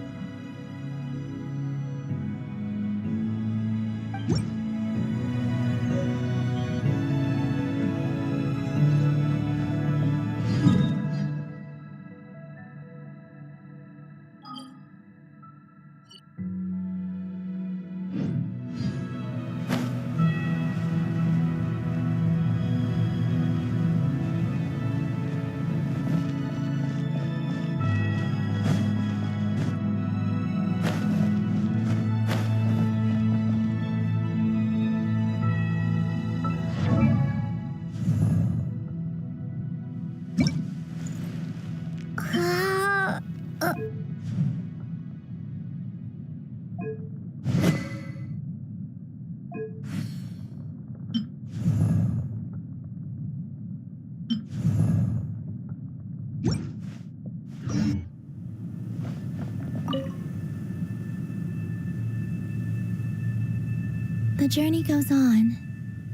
the journey goes on.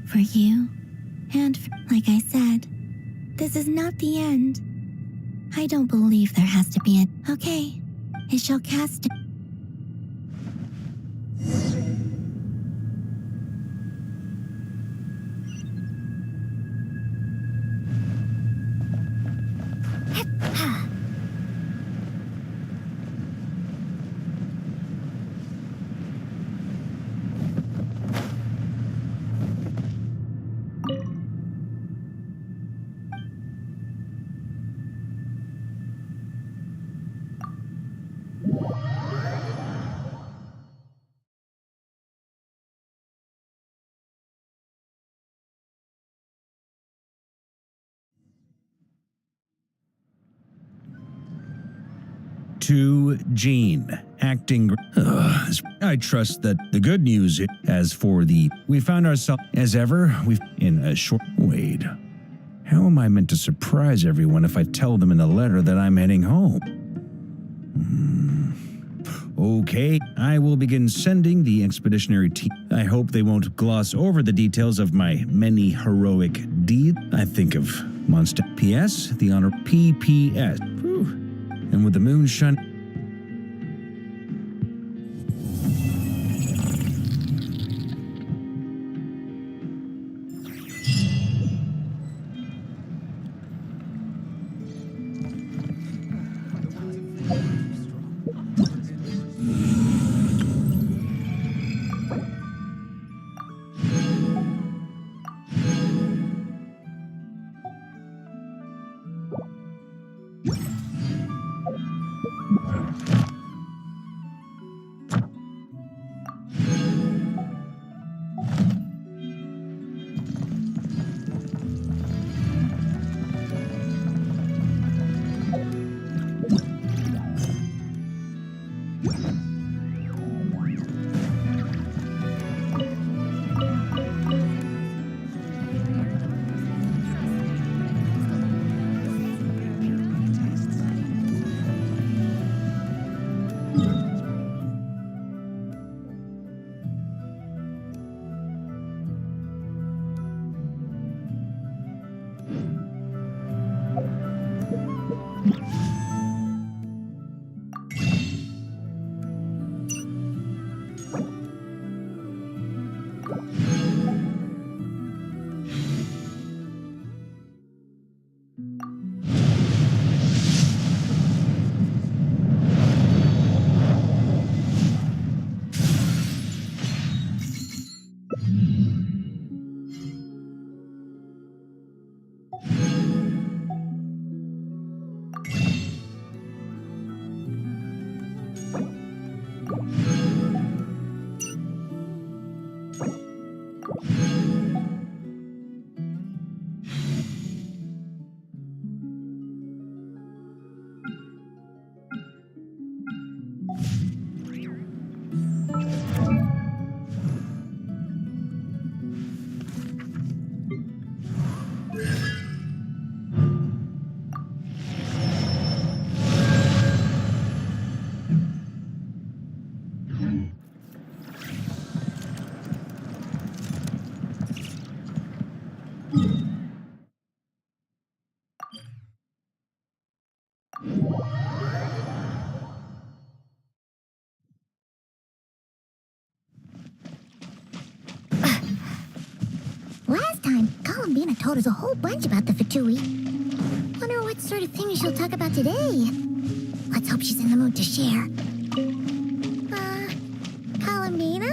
For you, and like I said, this is not the end. I don't believe there has to be a... Okay, it shall cast... To Jean, acting. I trust that the good news. As for the, we found ourselves as ever. We've in a short. Wait, how am I meant to surprise everyone if I tell them in a letter that I'm heading home? Okay, I will begin sending the expeditionary team. I hope they won't gloss over the details of my many heroic deeds. I think of monster. P.S. The honor. P.P.S. Whew. And with the moon shining. Columbina told us a whole bunch about the Fatui. Wonder what sort of things she'll talk about today. Let's hope she's in the mood to share. Columbina?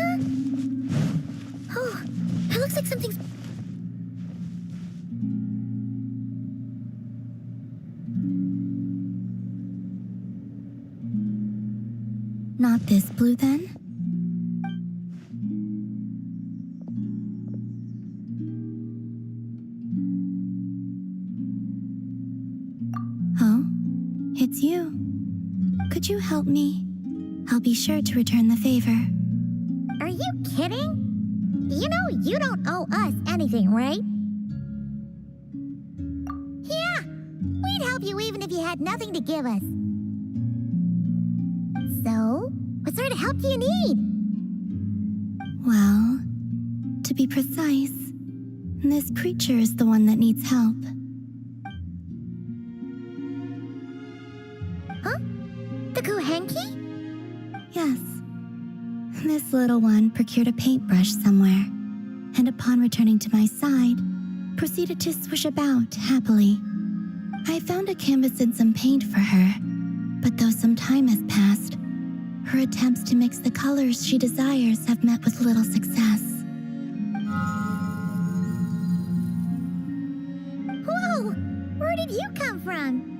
Oh, it looks like something's... Not this blue, then? Oh, it's you. Could you help me? I'll be sure to return the favor. Are you kidding? You know you don't owe us anything, right? Yeah, we'd help you even if you had nothing to give us. So, what sort of help do you need? Well, to be precise, this creature is the one that needs help. Huh? The Kuhenki? Yes. This little one procured a paintbrush somewhere, and upon returning to my side, proceeded to swish about happily. I found a canvas and some paint for her, but though some time has passed, her attempts to mix the colors she desires have met with little success. Whoa! Where did you come from?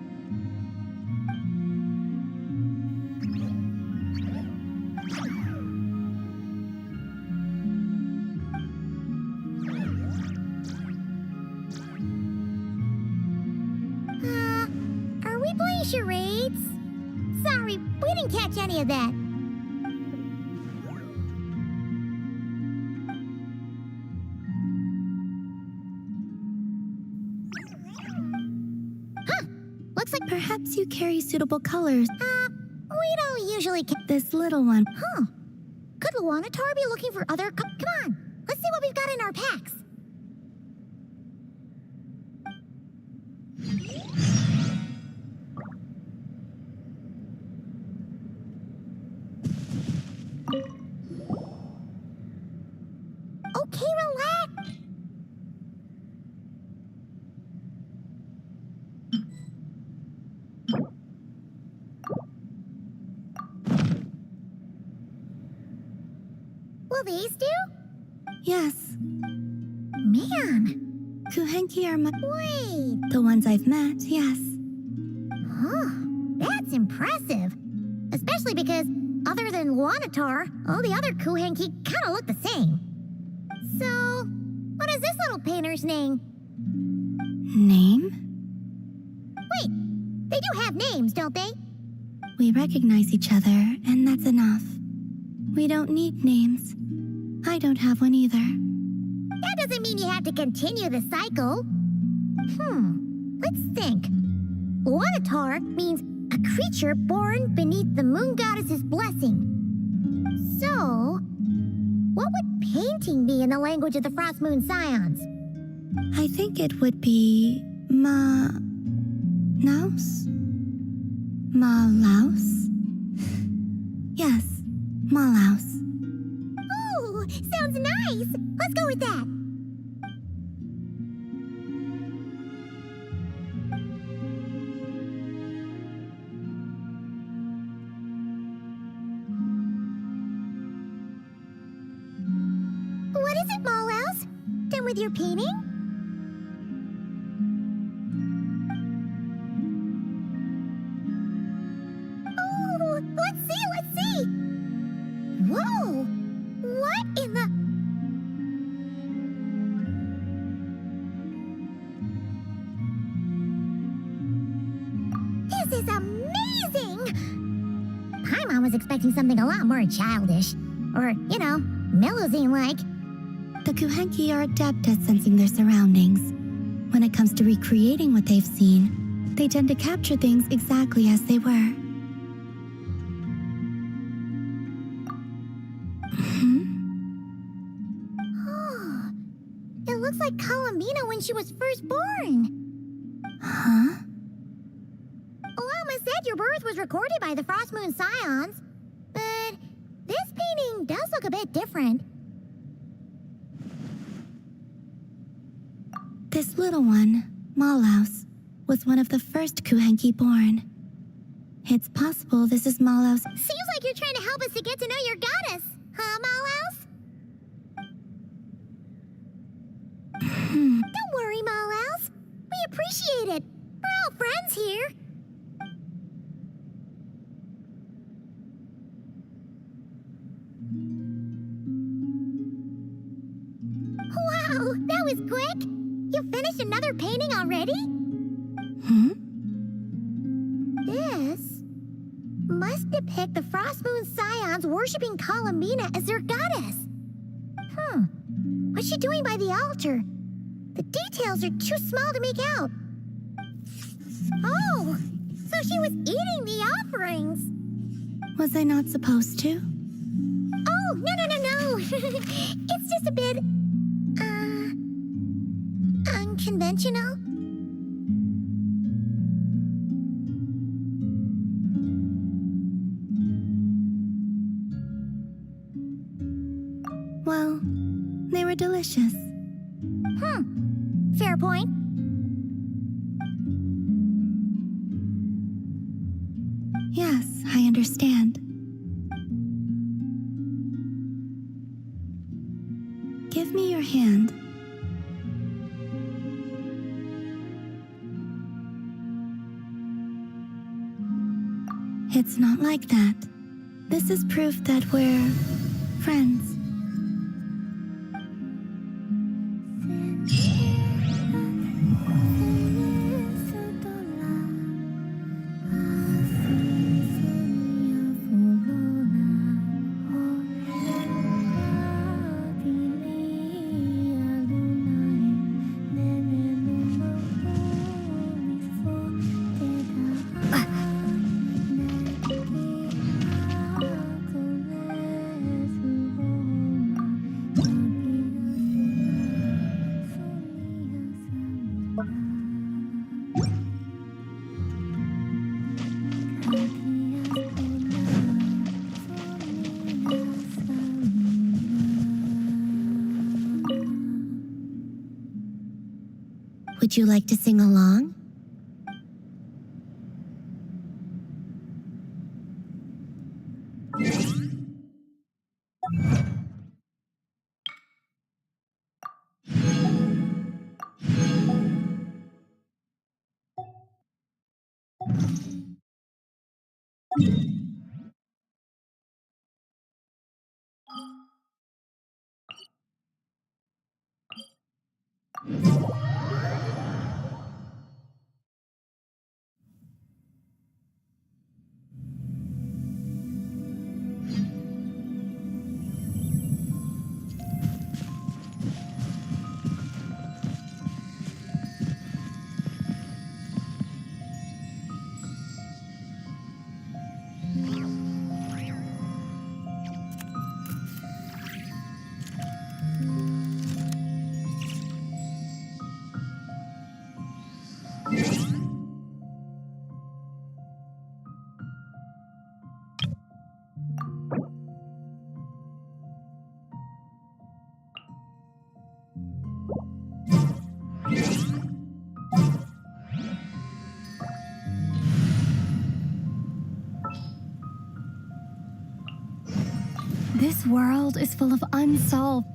Are we playing charades? Sorry, we didn't catch any of that. Huh, looks like... Perhaps you carry suitable colors. We don't usually... This little one. Huh. Could Luanatar be looking for other... Come on, let's see what we've got in our packs. Okay, relax. Will these do? Yes. Man. Kuhenki are my... Wait. The ones I've met, yes. Huh. That's impressive. Especially because, other than Luanatar, all the other Kuhenki kind of look the same. So, what is this little painter's name? Name? Wait, they do have names, don't they? We recognize each other, and that's enough. We don't need names. I don't have one either. That doesn't mean you have to continue the cycle. Let's think. Luanatar means a creature born beneath the moon goddess's blessing. So, what would painting be in the language of the Frost Moon Scions? I think it would be Naus? Malaus? Yes, Malaus. Ooh, sounds nice. Let's go with that. What is it, Malaus? Done with your painting? Oh, let's see. Whoa! What in the... This is amazing! Paimon was expecting something a lot more childish. Or, you know, Melusine-like. The Kuhenki are adept at sensing their surroundings. When it comes to recreating what they've seen, they tend to capture things exactly as they were. Oh, it looks like Columbina when she was first born. Huh? Olama said your birth was recorded by the Frost Moon Scions, but this painting does look a bit different. This little one, Malaus, was one of the first Kuhenki born. It's possible this is Malaus. Seems like you're trying to help us to get to know your goddess, huh, Malaus? Don't worry, Malaus. We appreciate it. We're all friends here. Wow, that was quick. You finished another painting already? This must depict the Frost Moon Scions worshipping Columbina as their goddess. What's she doing by the altar? The details are too small to make out. Oh, so she was eating the offerings. Was I not supposed to? Oh, no. It's just a bit, unconventional. Well, they were delicious. Fair point. Yes, I understand. Give me your hand. It's not like that. This is proof that we're friends. Would you like to sing along? This world is full of unsolved.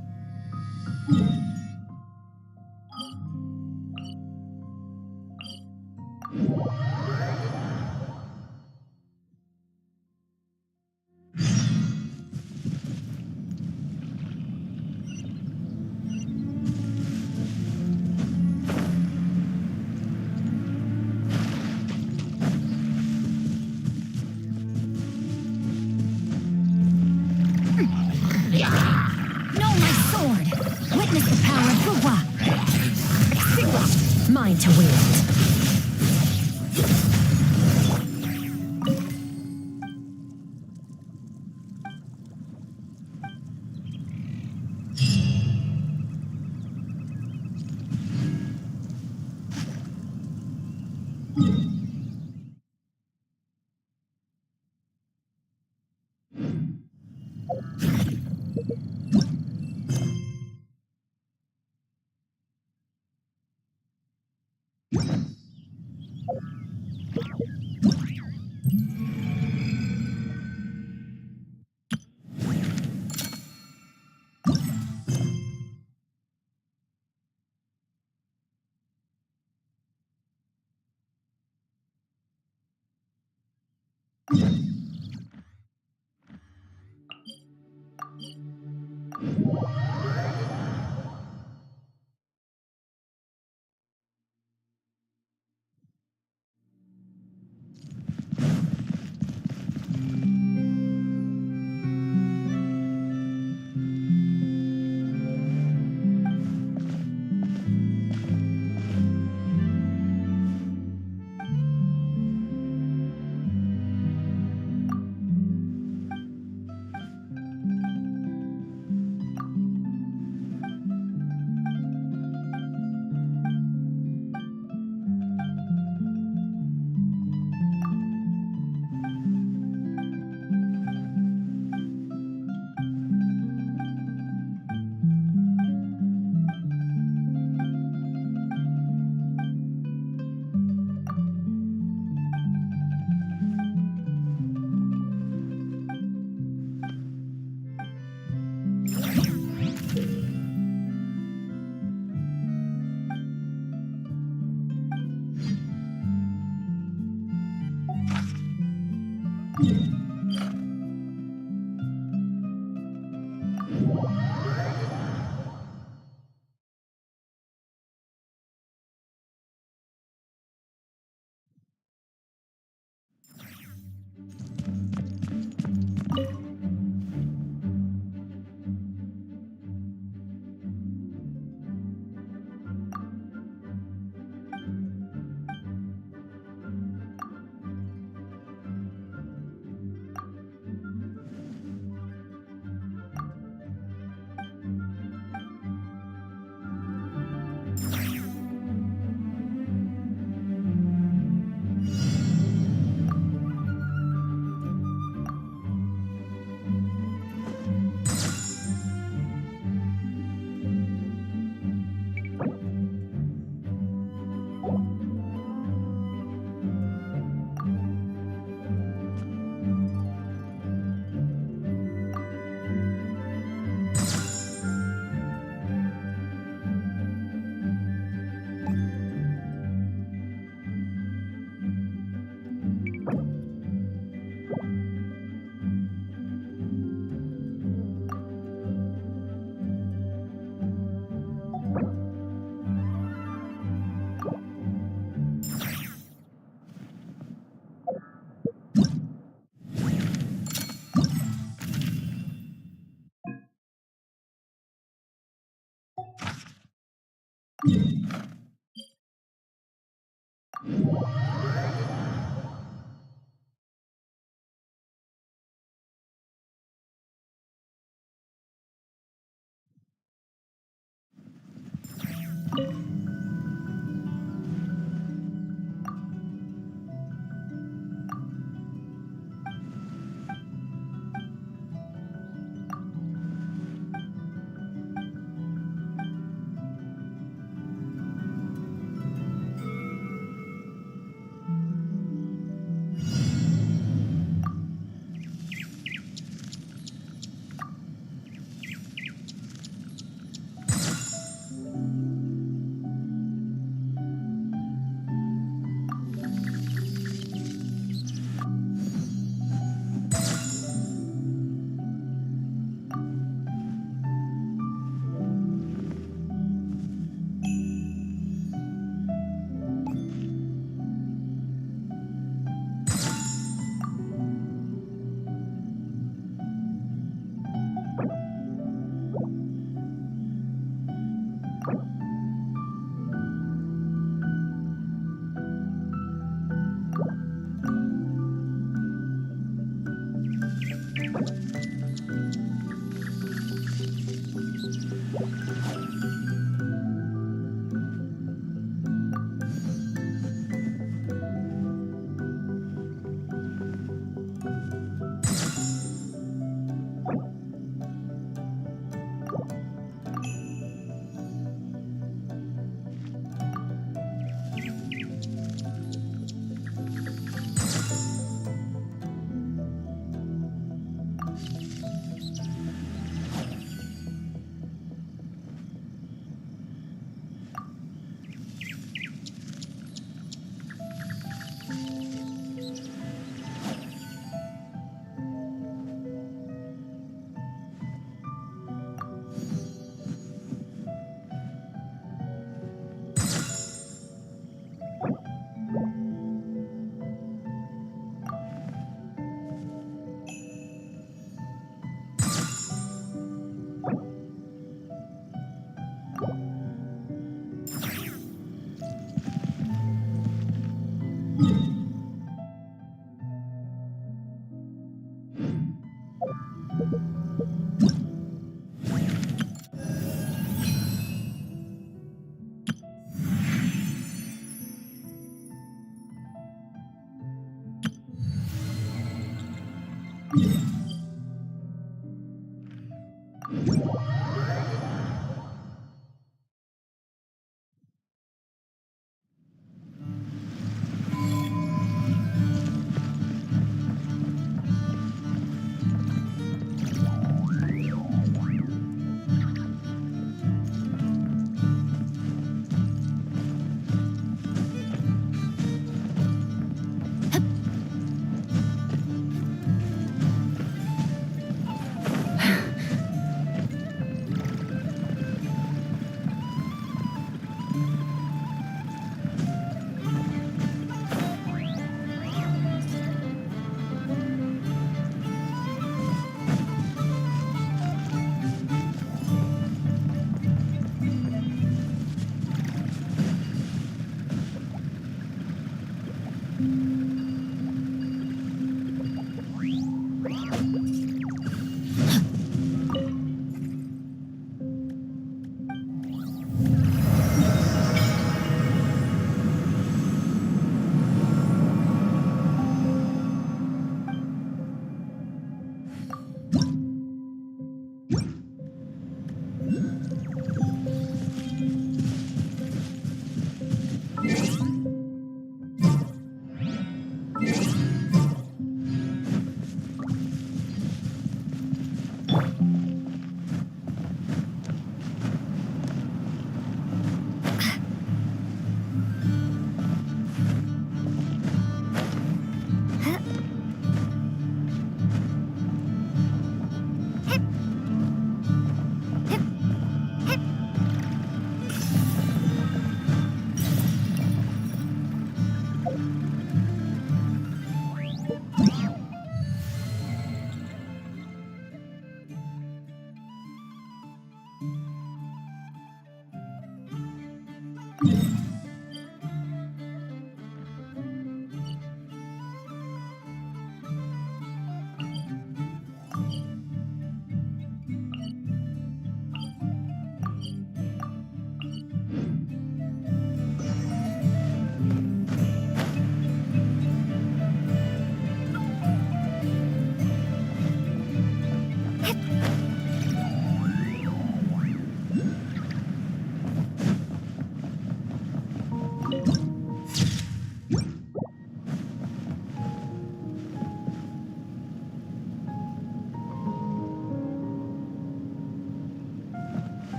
No, my sword! Witness the power of Fuwa! Mine to wield.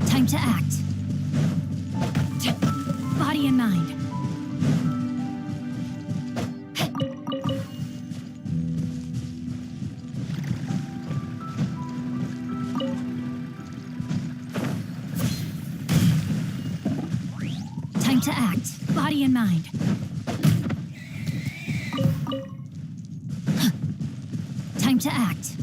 Time to act. Body and mind. to act, body and mind. Time to act.